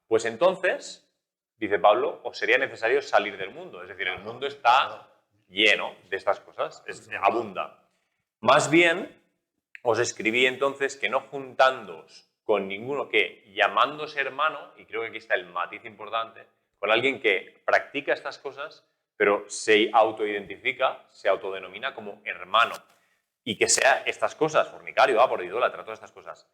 Speaker 3: Pues entonces, dice Pablo, os sería necesario salir del mundo. Es decir, el mundo está lleno de estas cosas, abunda. Más bien, os escribí entonces que no juntándoos con ninguno que, llamándose hermano, y creo que aquí está el matiz importante, con alguien que practica estas cosas, pero se autoidentifica, se autodenomina como hermano, y que sea estas cosas, fornicario, por idólatra, todas estas cosas.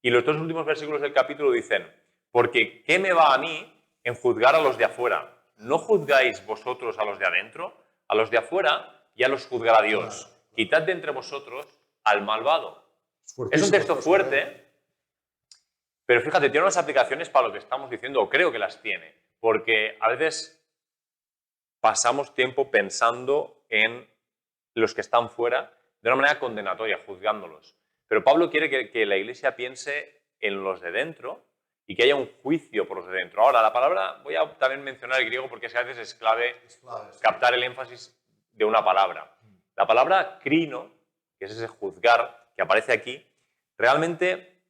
Speaker 3: Y los dos últimos versículos del capítulo dicen, porque ¿qué me va a mí en juzgar a los de afuera? ¿No juzgáis vosotros a los de adentro? A los de afuera ya los juzgará Dios. Quitad de entre vosotros al malvado. Es un texto fuerte, pero fíjate, tiene unas aplicaciones para lo que estamos diciendo, o creo que las tiene, porque a veces pasamos tiempo pensando en los que están fuera de una manera condenatoria, juzgándolos. Pero Pablo quiere que la Iglesia piense en los de dentro y que haya un juicio por los de dentro. Ahora, la palabra, voy a también mencionar el griego porque es que a veces es clave captar el énfasis de una palabra. La palabra crino, que es ese juzgar que aparece aquí, realmente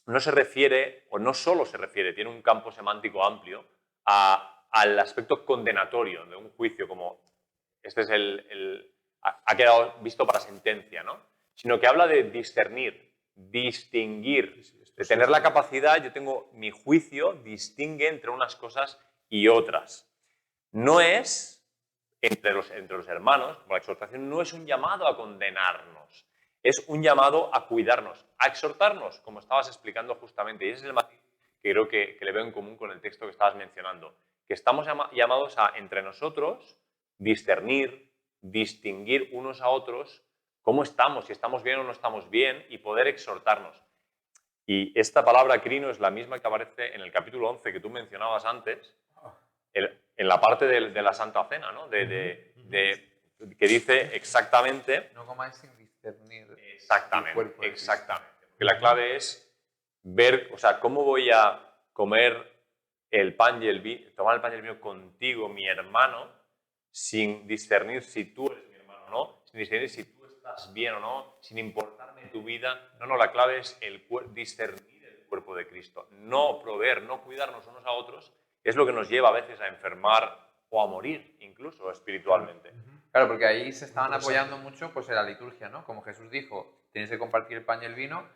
Speaker 3: no se refiere, o no solo se refiere, tiene un campo semántico amplio, al aspecto condenatorio de un juicio, como este es ha quedado visto para sentencia, ¿no? Sino que habla de discernir, distinguir, de tener la capacidad, yo tengo mi juicio, distingue entre unas cosas y otras. No es, entre los hermanos, como la exhortación, no es un llamado a condenarnos, es un llamado a cuidarnos, a exhortarnos, como estabas explicando justamente, y ese es el matiz que creo que le veo en común con el texto que estabas mencionando, que estamos llamados a, entre nosotros, discernir, distinguir unos a otros cómo estamos, si estamos bien o no estamos bien, y poder exhortarnos. Y esta palabra crino es la misma que aparece en el capítulo 11 que tú mencionabas antes, en la parte de la Santa Cena, ¿no? Que dice exactamente...
Speaker 1: No comáis sin discernir el
Speaker 3: Exactamente,
Speaker 1: cuerpo de Cristo.
Speaker 3: exactamente. Porque la clave es ver, o sea, cómo voy a comer el pan y el vino, tomar el pan y el vino contigo, mi hermano, sin discernir si tú eres mi hermano o no, sin discernir si tú estás bien o no, sin importarme tu vida. No, la clave es discernir el cuerpo de Cristo. No proveer, no cuidarnos unos a otros, es lo que nos lleva a veces a enfermar o a morir, incluso espiritualmente.
Speaker 1: Claro, porque ahí se estaban apoyando mucho pues, en la liturgia, ¿no? Como Jesús dijo, tenéis que compartir el pan y el vino,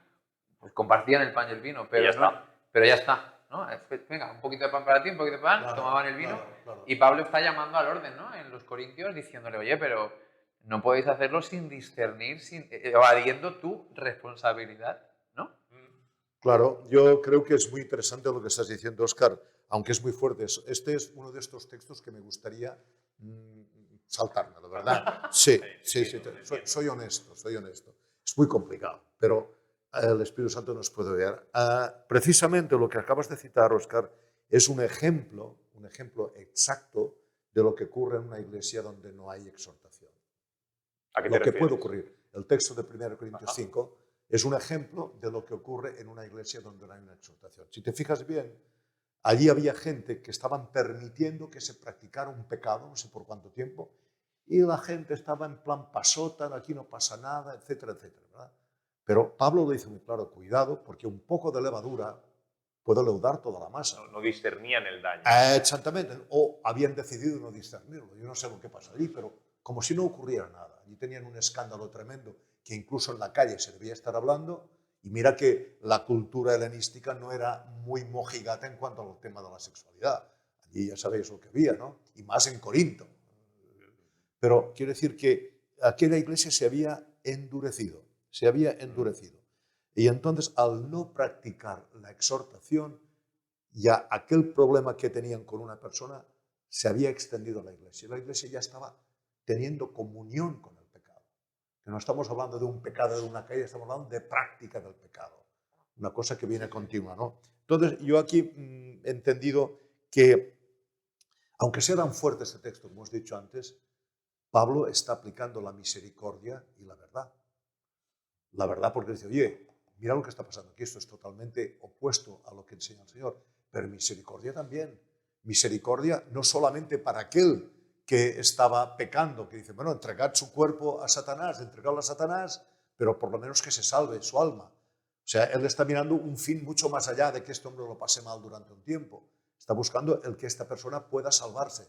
Speaker 1: pues compartían el pan y el vino, pero ya está, ¿no? Venga, un poquito de pan para ti, un poquito de pan, tomaban el vino, y Pablo está llamando al orden, ¿no? En los Corintios, diciéndole, oye, pero no podéis hacerlo sin discernir, evadiendo tu responsabilidad, ¿no?
Speaker 2: Claro, yo creo que es muy interesante lo que estás diciendo, Óscar, aunque es muy fuerte. Este es uno de estos textos que me gustaría saltarme, la verdad. Sí, soy honesto, soy honesto. Es muy complicado, pero el Espíritu Santo nos puede ver. Precisamente lo que acabas de citar, Óscar, es un ejemplo exacto de lo que ocurre en una iglesia donde no hay exhortación.
Speaker 3: ¿A qué te
Speaker 2: Lo que
Speaker 3: refieres?
Speaker 2: puede ocurrir. El texto de 1 Corintios 5 es un ejemplo de lo que ocurre en una iglesia donde no hay una exhortación. Si te fijas bien, allí había gente que estaban permitiendo que se practicara un pecado, no sé por cuánto tiempo, y la gente estaba en plan pasota, aquí no pasa nada, etcétera, etcétera, ¿verdad? Pero Pablo lo dice muy claro, cuidado, porque un poco de levadura puede leudar toda la masa.
Speaker 3: No discernían el daño.
Speaker 2: Exactamente, o habían decidido no discernirlo. Yo no sé lo que pasa allí, pero como si no ocurriera nada. Allí tenían un escándalo tremendo que incluso en la calle se debía estar hablando, y mira que la cultura helenística no era muy mojigata en cuanto al tema de la sexualidad. Allí ya sabéis lo que había, ¿no? Y más en Corinto. Pero quiero decir que aquella iglesia se había endurecido, Y entonces, al no practicar la exhortación, ya aquel problema que tenían con una persona se había extendido a la iglesia. La iglesia ya estaba teniendo comunión con el pecado. Que no estamos hablando de un pecado de una caída, estamos hablando de práctica del pecado. Una cosa que viene continua, ¿no? Entonces, yo aquí he entendido que, aunque sea tan fuerte este texto, como os he dicho antes, Pablo está aplicando la misericordia y la verdad. La verdad porque dice, oye, mira lo que está pasando aquí, esto es totalmente opuesto a lo que enseña el Señor. Pero misericordia también. Misericordia no solamente para aquel que estaba pecando, que dice, bueno, entregad su cuerpo a Satanás, entregadlo a Satanás, pero por lo menos que se salve su alma. O sea, él está mirando un fin mucho más allá de que este hombre lo pase mal durante un tiempo. Está buscando el que esta persona pueda salvarse.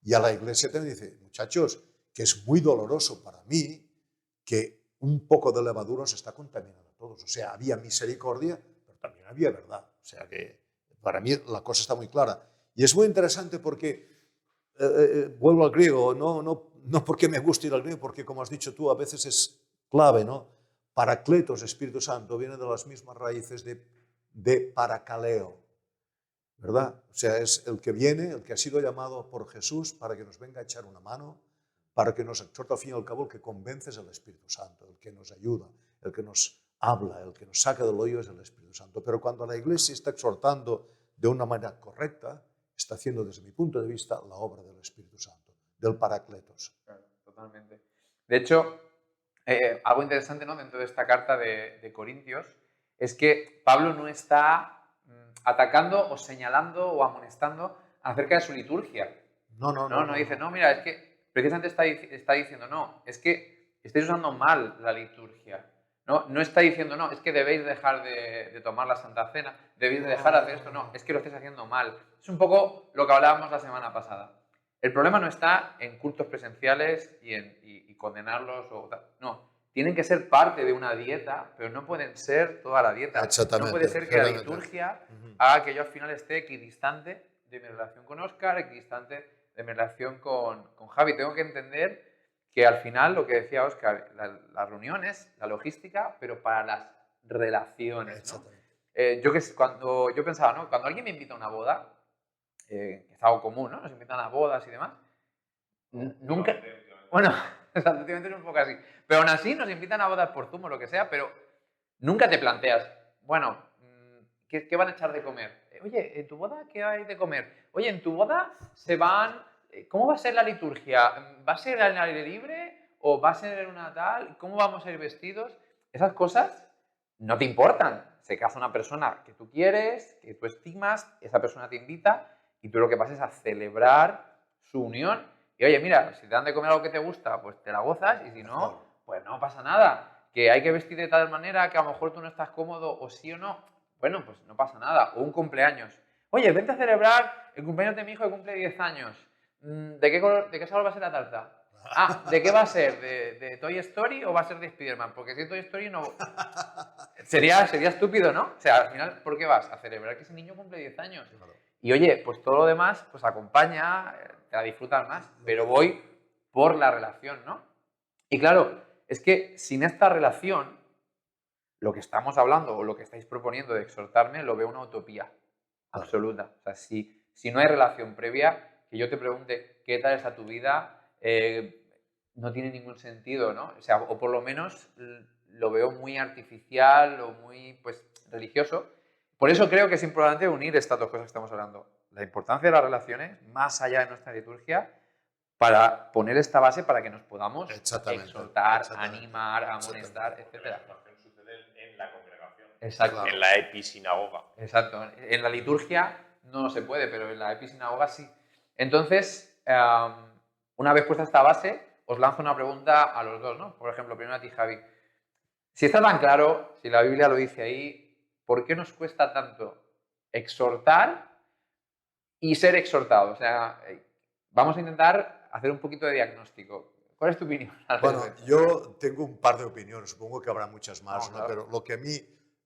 Speaker 2: Y a la iglesia también dice, muchachos, que es muy doloroso para mí que un poco de levadura se está contaminando a todos. O sea, había misericordia, pero también había verdad. O sea que para mí la cosa está muy clara. Y es muy interesante porque, vuelvo al griego, no porque me guste ir al griego, porque como has dicho tú, a veces es clave, ¿no? Paracletos, Espíritu Santo, viene de las mismas raíces de paracaleo, ¿verdad? O sea, es el que viene, el que ha sido llamado por Jesús para que nos venga a echar una mano, para que nos exhorte, al fin y al cabo, el que convence es el Espíritu Santo, el que nos ayuda, el que nos habla, el que nos saca del hoyo es el Espíritu Santo. Pero cuando la Iglesia está exhortando de una manera correcta, está haciendo, desde mi punto de vista, la obra del Espíritu Santo, del Paracletos.
Speaker 1: Claro, totalmente. De hecho, algo interesante, ¿no? Dentro de esta carta de Corintios es que Pablo no está atacando o señalando o amonestando acerca de su liturgia. No dice, no, mira, es que precisamente está diciendo, no, es que estáis usando mal la liturgia. No está diciendo, no, es que debéis dejar de tomar la Santa Cena, debéis dejar de hacer esto, no, es que lo estáis haciendo mal. Es un poco lo que hablábamos la semana pasada. El problema no está en cultos presenciales y condenarlos, no, tienen que ser parte de una dieta, pero no pueden ser toda la dieta. No puede ser que la liturgia haga que yo al final esté equidistante de mi relación con Óscar, equidistante de mi relación con Javi. Tengo que entender que al final, lo que decía Óscar, las reuniones, la logística, pero para las relaciones, ¿no? Yo pensaba, ¿no? Cuando alguien me invita a una boda, es algo común, ¿no? Nos invitan a bodas y demás. Nunca... Bueno, O sea, últimamente es un poco así. Pero aún así nos invitan a bodas por Zoom o lo que sea, pero nunca te planteas, bueno, ¿qué van a echar de comer? Oye, ¿en tu boda qué hay de comer? Oye, ¿en tu boda se van... ¿Cómo va a ser la liturgia? ¿Va a ser al aire libre o va a ser una tal? ¿Cómo vamos a ir vestidos? Esas cosas no te importan. Se casa una persona que tú quieres, que tú estimas, esa persona te invita y tú lo que pasas es a celebrar su unión. Y oye, mira, si te dan de comer algo que te gusta, pues te la gozas y si no, pues no pasa nada. Que hay que vestir de tal manera que a lo mejor tú no estás cómodo o sí o no, bueno, pues no pasa nada. O un cumpleaños. Oye, vente a celebrar el cumpleaños de mi hijo que cumple 10 años. ¿De qué sabor va a ser la tarta? Ah, ¿de qué va a ser? ¿De Toy Story o va a ser de Spider-Man? Porque si es Toy Story no... Sería estúpido, ¿no? O sea, al final, ¿por qué vas? A celebrar que ese niño cumple 10 años.
Speaker 2: Claro.
Speaker 1: Y oye, pues todo lo demás, pues acompaña, te la disfrutas más, pero voy por la relación, ¿no? Y claro, es que sin esta relación, lo que estamos hablando o lo que estáis proponiendo de exhortarme, lo veo una utopía absoluta. O sea, si no hay relación previa, que yo te pregunte qué tal está tu vida, no tiene ningún sentido, ¿no? O sea, o por lo menos lo veo muy artificial o muy, pues, religioso. Por eso creo que es importante unir estas dos cosas que estamos hablando. La importancia de las relaciones, más allá de nuestra liturgia, para poner esta base para que nos podamos exhortar, animar, amonestar, etc.
Speaker 3: La exhortación sucede en la congregación.
Speaker 1: Exacto.
Speaker 3: En la episinagoga.
Speaker 1: Exacto. En la liturgia no se puede, pero en la episinagoga sí. Entonces, una vez puesta esta base, os lanzo una pregunta a los dos, ¿no? Por ejemplo, primero a ti, Javi. Si está tan claro, si la Biblia lo dice ahí, ¿por qué nos cuesta tanto exhortar y ser exhortados? O sea, vamos a intentar hacer un poquito de diagnóstico. ¿Cuál es tu opinión?
Speaker 2: Bueno, yo tengo un par de opiniones, supongo que habrá muchas más,
Speaker 1: No,
Speaker 2: ¿no? Pero lo que a mí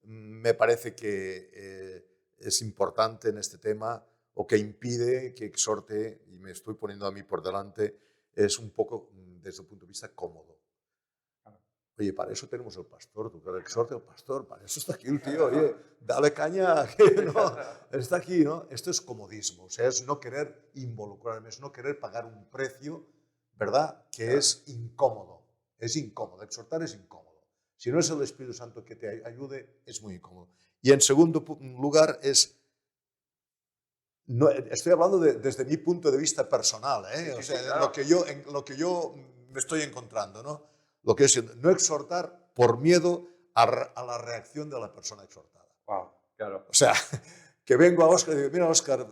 Speaker 2: me parece que es importante en este tema o que impide que exhorte, y me estoy poniendo a mí por delante, es un poco desde el punto de vista cómodo. Oye, para eso tenemos el pastor, tú que exhorte al pastor, para eso está aquí el tío, oye, dale caña, que no, está aquí, ¿no? Esto es comodismo, o sea, es no querer involucrarme, es no querer pagar un precio, ¿verdad? Que es incómodo, exhortar es incómodo. Si no es el Espíritu Santo que te ayude, es muy incómodo. Y en segundo lugar no, estoy hablando desde mi punto de vista personal, ¿eh?
Speaker 1: Sí,
Speaker 2: O sea,
Speaker 1: claro.
Speaker 2: en lo que yo me estoy encontrando, ¿no? Lo que es no exhortar por miedo a la reacción de la persona exhortada.
Speaker 1: Wow, claro.
Speaker 2: O sea, que vengo a Óscar y digo, mira, Óscar,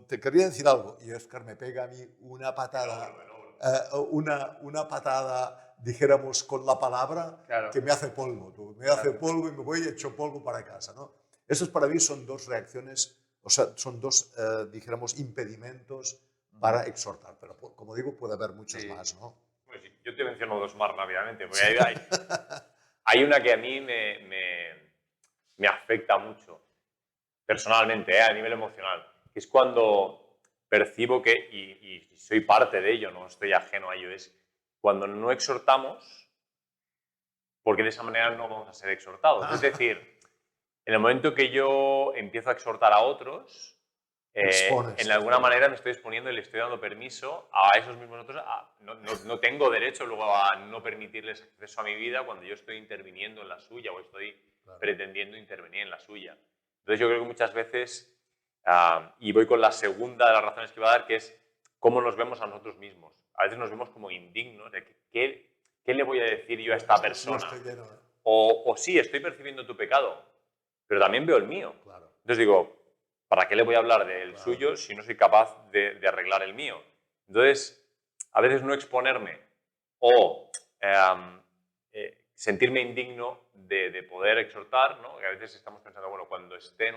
Speaker 2: te quería decir algo. Y Óscar me pega a mí una patada, una patada, dijéramos, con la palabra,
Speaker 1: Claro.
Speaker 2: que me hace polvo. Me hace polvo y me voy hecho polvo para casa, ¿no? Estos para mí son dos reacciones, o sea, son dos, dijéramos, impedimentos para exhortar. Pero, como digo, puede haber muchos más, ¿no?
Speaker 3: Pues yo te menciono dos más rápidamente, porque hay una que a mí me afecta mucho, personalmente, a nivel emocional, que es cuando percibo que, y soy parte de ello, no estoy ajeno a ello, es cuando no exhortamos, porque de esa manera no vamos a ser exhortados. Es decir, en el momento que yo empiezo a exhortar a otros, en alguna manera me estoy exponiendo y le estoy dando permiso a esos mismos otros. No tengo derecho luego a no permitirles acceso a mi vida cuando yo estoy interviniendo en la suya o estoy pretendiendo intervenir en la suya. Entonces yo creo que muchas veces, y voy con la segunda de las razones que iba a dar, que es cómo nos vemos a nosotros mismos. A veces nos vemos como indignos de ¿qué le voy a decir yo a esta persona? O sí, estoy percibiendo tu pecado, pero también veo el mío. Entonces digo, ¿para qué le voy a hablar del suyo si no soy capaz de arreglar el mío? Entonces, a veces no exponerme o sentirme indigno de poder exhortar, ¿no? Que a veces estamos pensando, bueno, cuando esté en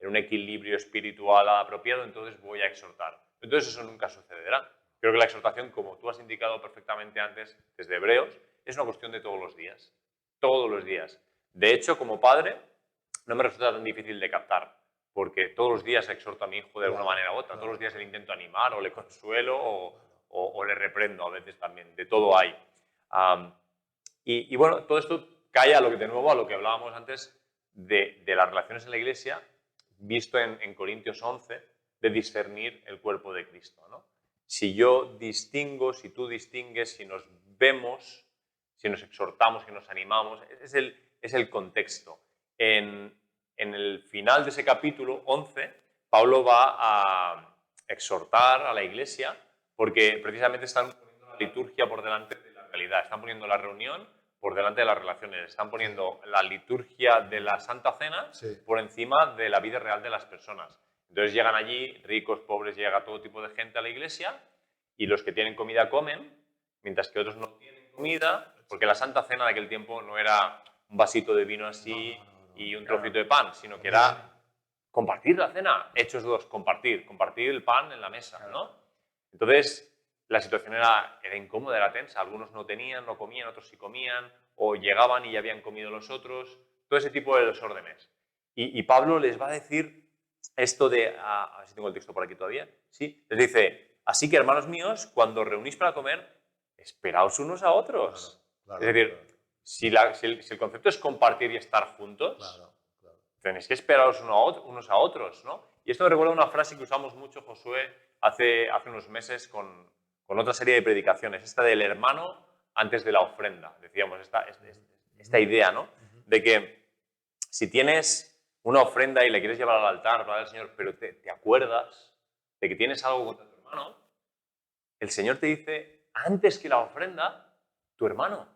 Speaker 3: un equilibrio espiritual apropiado, entonces voy a exhortar. Entonces eso nunca sucederá. Creo que la exhortación, como tú has indicado perfectamente antes, desde Hebreos, es una cuestión de todos los días. Todos los días. De hecho, como padre, no me resulta tan difícil de captar, porque todos los días exhorto a mi hijo de alguna manera u otra. Todos los días le intento animar, o le consuelo, o le reprendo a veces también. De todo hay. Y bueno, todo esto cae a de nuevo a lo que hablábamos antes de las relaciones en la Iglesia, visto en Corintios 11, de discernir el cuerpo de Cristo, ¿no? si yo distingo, si tú distingues, si nos vemos, si nos exhortamos, si nos animamos, es el contexto. En el final de ese capítulo 11, Pablo va a exhortar a la iglesia porque precisamente están poniendo la liturgia por delante de la realidad, están poniendo la reunión por delante de las relaciones, están poniendo la liturgia de la Santa Cena por encima de la vida real de las personas. Entonces llegan allí, ricos, pobres, llega todo tipo de gente a la iglesia y los que tienen comida comen, mientras que otros no tienen comida, porque la Santa Cena de aquel tiempo no era un vasito de vino así y un trocito de pan, sino que era compartir la cena. Hechos 2, compartir el pan en la mesa, ¿no? Entonces, la situación era incómoda, era tensa. Algunos no tenían, no comían, otros sí comían, o llegaban y ya habían comido los otros. Todo ese tipo de desórdenes. Y Pablo les va a decir esto de... a ver si tengo el texto por aquí todavía. Sí, les dice, así que hermanos míos, cuando reunís para comer, esperaos unos a otros.
Speaker 2: Claro,
Speaker 3: es decir,
Speaker 2: claro.
Speaker 3: si el concepto es compartir y estar juntos,
Speaker 2: Claro.
Speaker 3: tenéis que esperaros unos a otros, ¿no? Y esto me recuerda una frase que usamos mucho, Josué, hace unos meses con otra serie de predicaciones, esta del hermano antes de la ofrenda. Decíamos esta idea, ¿no? De que si tienes una ofrenda y le quieres llevar al altar para el Señor, pero te acuerdas de que tienes algo contra tu hermano, el Señor te dice, antes que la ofrenda, tu hermano.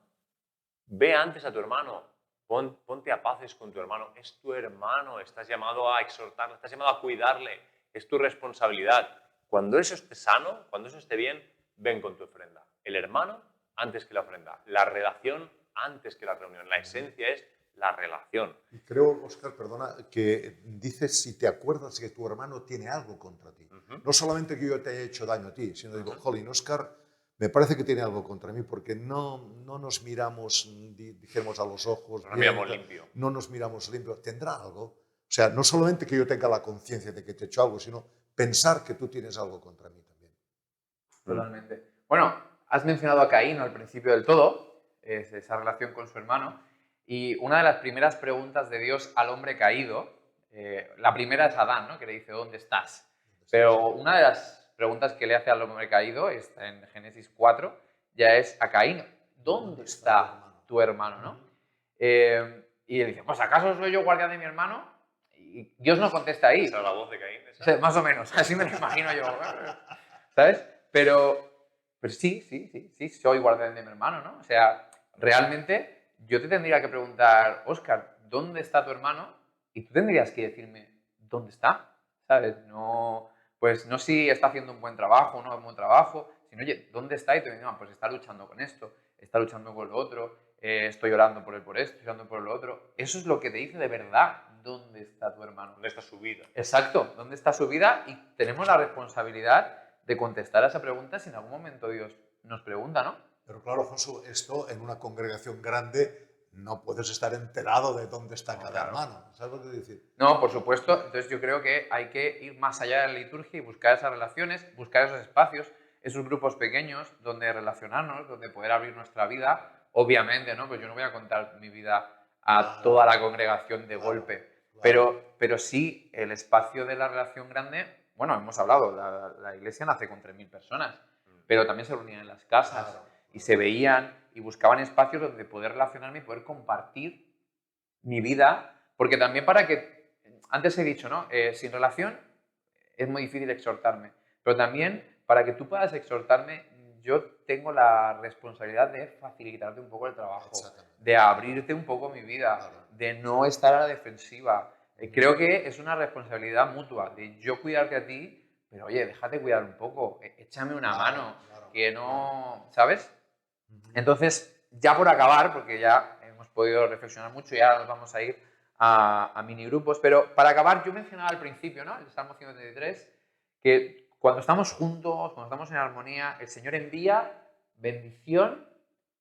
Speaker 3: Ve antes a tu hermano. Ponte a paces con tu hermano. Es tu hermano. Estás llamado a exhortarle, estás llamado a cuidarle. Es tu responsabilidad. Cuando eso esté sano, cuando eso esté bien, ven con tu ofrenda. El hermano antes que la ofrenda. La relación antes que la reunión. La esencia es la relación.
Speaker 2: Y creo, Óscar, perdona, que dices si te acuerdas que tu hermano tiene algo contra ti. No solamente que yo te haya hecho daño a ti, sino digo, jolín, Óscar, me parece que tiene algo contra mí porque no nos miramos, dijéramos, a los ojos.
Speaker 3: No nos miramos limpio.
Speaker 2: No nos miramos limpio. ¿Tendrá algo? O sea, no solamente que yo tenga la conciencia de que te he hecho algo, sino pensar que tú tienes algo contra mí también.
Speaker 1: Totalmente. Bueno, has mencionado a Caín al principio del todo, esa relación con su hermano, y una de las primeras preguntas de Dios al hombre caído, la primera es Adán, ¿no? Que le dice, ¿dónde estás? Pero una de las preguntas que le hace al hombre caído, está en Génesis 4, ya es a Caín, ¿dónde está tu hermano? ¿No? Y él dice, pues ¿acaso soy yo guardián de mi hermano? Y Dios no contesta ahí.
Speaker 3: ¿Esa es la voz de Caín?
Speaker 1: O sea, más o menos, así me lo imagino yo. ¿Sabes? Pero sí, soy guardián de mi hermano, ¿no? O sea, realmente yo te tendría que preguntar, Óscar, ¿dónde está tu hermano? Y tú tendrías que decirme, ¿dónde está? ¿Sabes? No, pues no si está haciendo un buen trabajo o no un buen trabajo, sino, oye, ¿dónde está? Y te digo, pues está luchando con esto, está luchando con lo otro, estoy orando por él por esto, estoy orando por lo otro. Eso es lo que te dice de verdad, ¿dónde está tu hermano?
Speaker 3: ¿Dónde está su vida?
Speaker 1: Exacto, ¿dónde está su vida? Y tenemos la responsabilidad de contestar a esa pregunta si en algún momento Dios nos pregunta, ¿no?
Speaker 2: Pero claro, Josu, esto en una congregación grande no puedes estar enterado de dónde está cada hermano. ¿Sabes lo que quiero decir?
Speaker 1: No, por supuesto. Entonces yo creo que hay que ir más allá de la liturgia y buscar esas relaciones, buscar esos espacios, esos grupos pequeños donde relacionarnos, donde poder abrir nuestra vida. Obviamente, ¿no? Pues yo no voy a contar mi vida a toda la congregación de golpe. Pero sí, el espacio de la relación grande, bueno, hemos hablado, la iglesia nace con 3.000 personas, pero también se reunían en las casas y se veían y buscaban espacios donde poder relacionarme y poder compartir mi vida, porque también para que, antes he dicho, ¿no? Sin relación es muy difícil exhortarme, pero también para que tú puedas exhortarme, yo tengo la responsabilidad de facilitarte un poco el trabajo, de abrirte un poco mi vida, de no estar a la defensiva. Creo que es una responsabilidad mutua, de yo cuidarte a ti, pero oye, déjate cuidar un poco, échame una mano, que no, ¿sabes? Entonces, ya por acabar, porque ya hemos podido reflexionar mucho y ahora nos vamos a ir a minigrupos, pero para acabar, yo mencionaba al principio, ¿no? El Salmo 133, que cuando estamos juntos, cuando estamos en armonía, el Señor envía bendición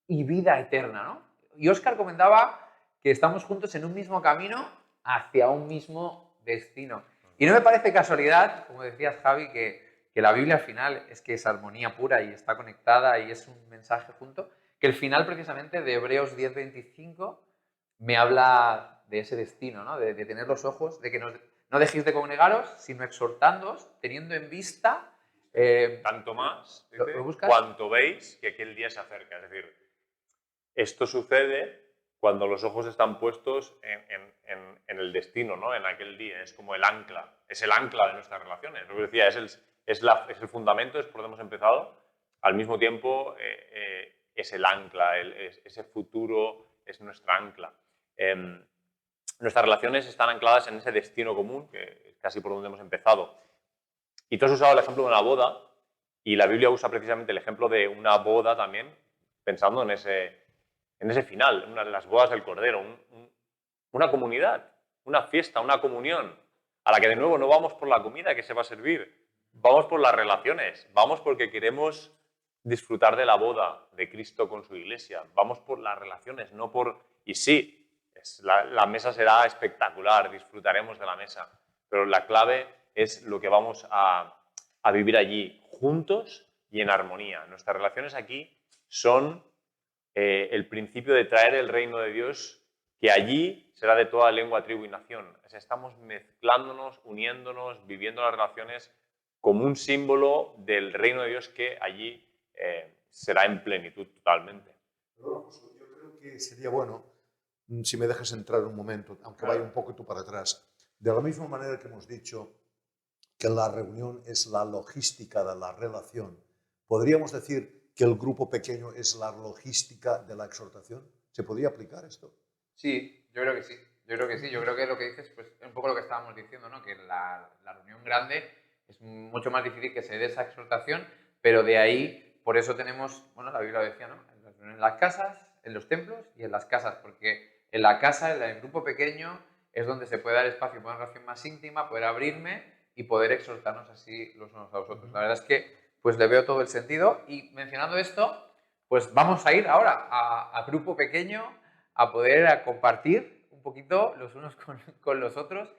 Speaker 1: y vida eterna, ¿no? Y Óscar comentaba que estamos juntos en un mismo camino hacia un mismo destino. Y no me parece casualidad, como decías, Javi, que la Biblia al final es que es armonía pura y está conectada y es un mensaje junto, que el final precisamente de Hebreos 10:25 me habla de ese destino, ¿no? De tener los ojos, de que no dejéis de congregaros, sino exhortándoos, teniendo en vista
Speaker 3: Tanto más,
Speaker 1: ¿Lo
Speaker 3: dice,
Speaker 1: buscas?
Speaker 3: cuanto veis que aquel día se acerca. Es decir, esto sucede cuando los ojos están puestos en el destino, ¿no? En aquel día. Es como el ancla. Es el ancla de nuestras relaciones. Lo que decía, es el fundamento, es por donde hemos empezado. Al mismo tiempo, es el ancla. Ese futuro es nuestra ancla. Nuestras relaciones están ancladas en ese destino común, que es casi por donde hemos empezado. Y tú has usado el ejemplo de una boda, y la Biblia usa precisamente el ejemplo de una boda también, pensando en ese final, una de las bodas del Cordero, una comunidad, una fiesta, una comunión, a la que de nuevo no vamos por la comida que se va a servir, vamos por las relaciones, vamos porque queremos disfrutar de la boda de Cristo con su iglesia, vamos por las relaciones, no por... Y sí, la mesa será espectacular, disfrutaremos de la mesa, pero la clave es lo que vamos a vivir allí, juntos y en armonía. Nuestras relaciones aquí son el principio de traer el reino de Dios, que allí será de toda lengua, tribu y nación. O sea, estamos mezclándonos, uniéndonos, viviendo las relaciones como un símbolo del reino de Dios que allí será en plenitud totalmente.
Speaker 2: Yo creo que sería bueno, si me dejas entrar un momento, aunque vaya un poco tú para atrás, de la misma manera que hemos dicho que la reunión es la logística de la relación, ¿podríamos decir que el grupo pequeño es la logística de la exhortación? ¿Se podría aplicar esto?
Speaker 1: Sí, yo creo que sí. Yo creo que sí. Yo creo que lo que dices, pues, es un poco lo que estábamos diciendo, ¿no? Que la reunión grande es mucho más difícil que se dé esa exhortación, pero de ahí, por eso tenemos, bueno, la Biblia lo decía, ¿no? En las casas, en los templos y en las casas, porque en la casa, en el grupo pequeño, es donde se puede dar espacio para una relación más íntima, poder abrirme y poder exhortarnos así los unos a los otros. La verdad es que, pues, le veo todo el sentido. Y mencionando esto, pues vamos a ir ahora a grupo pequeño, a poder compartir un poquito los unos con los otros,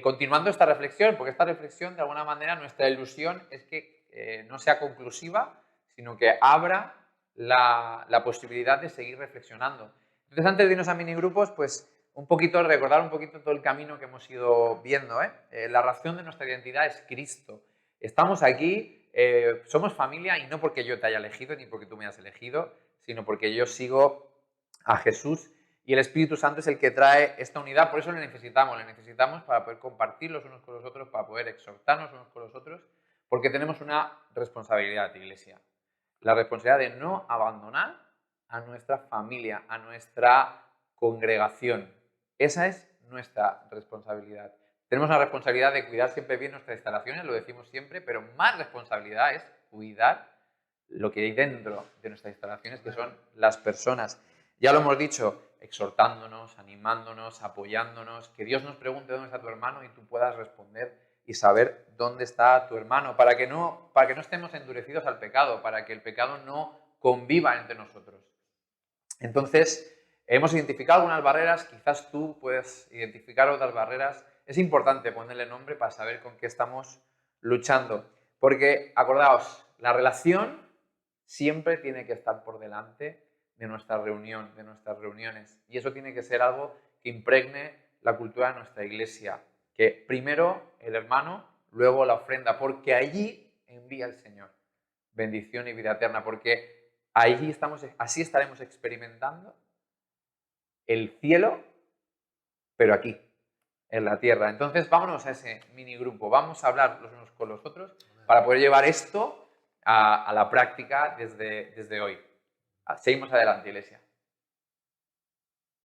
Speaker 1: continuando esta reflexión, porque esta reflexión, de alguna manera, nuestra ilusión es que no sea conclusiva, sino que abra la posibilidad de seguir reflexionando. Entonces, antes de irnos a minigrupos, pues un poquito, recordar un poquito todo el camino que hemos ido viendo. La razón de nuestra identidad es Cristo. Estamos aquí, somos familia, y no porque yo te haya elegido, ni porque tú me hayas elegido, sino porque yo sigo a Jesús, y el Espíritu Santo es el que trae esta unidad. Por eso le necesitamos para poder compartir los unos con los otros, para poder exhortarnos unos con los otros, porque tenemos una responsabilidad, iglesia. La responsabilidad de no abandonar a nuestra familia, a nuestra congregación. Esa es nuestra responsabilidad. Tenemos la responsabilidad de cuidar siempre bien nuestras instalaciones, lo decimos siempre, pero más responsabilidad es cuidar lo que hay dentro de nuestras instalaciones, que son las personas. Ya lo hemos dicho, exhortándonos, animándonos, apoyándonos, que Dios nos pregunte dónde está tu hermano y tú puedas responder y saber dónde está tu hermano, para que no estemos endurecidos al pecado, para que el pecado no conviva entre nosotros. Entonces, hemos identificado algunas barreras, quizás tú puedes identificar otras barreras. Es importante ponerle nombre para saber con qué estamos luchando, porque acordaos, la relación siempre tiene que estar por delante de nuestra reunión, de nuestras reuniones. Y eso tiene que ser algo que impregne la cultura de nuestra iglesia. Que primero el hermano, luego la ofrenda, porque allí envía el Señor bendición y vida eterna, porque allí así estaremos experimentando el cielo, pero aquí, en la tierra. Entonces, vámonos a ese mini grupo, vamos a hablar los unos con los otros para poder llevar esto a la práctica desde hoy. Seguimos adelante, iglesia.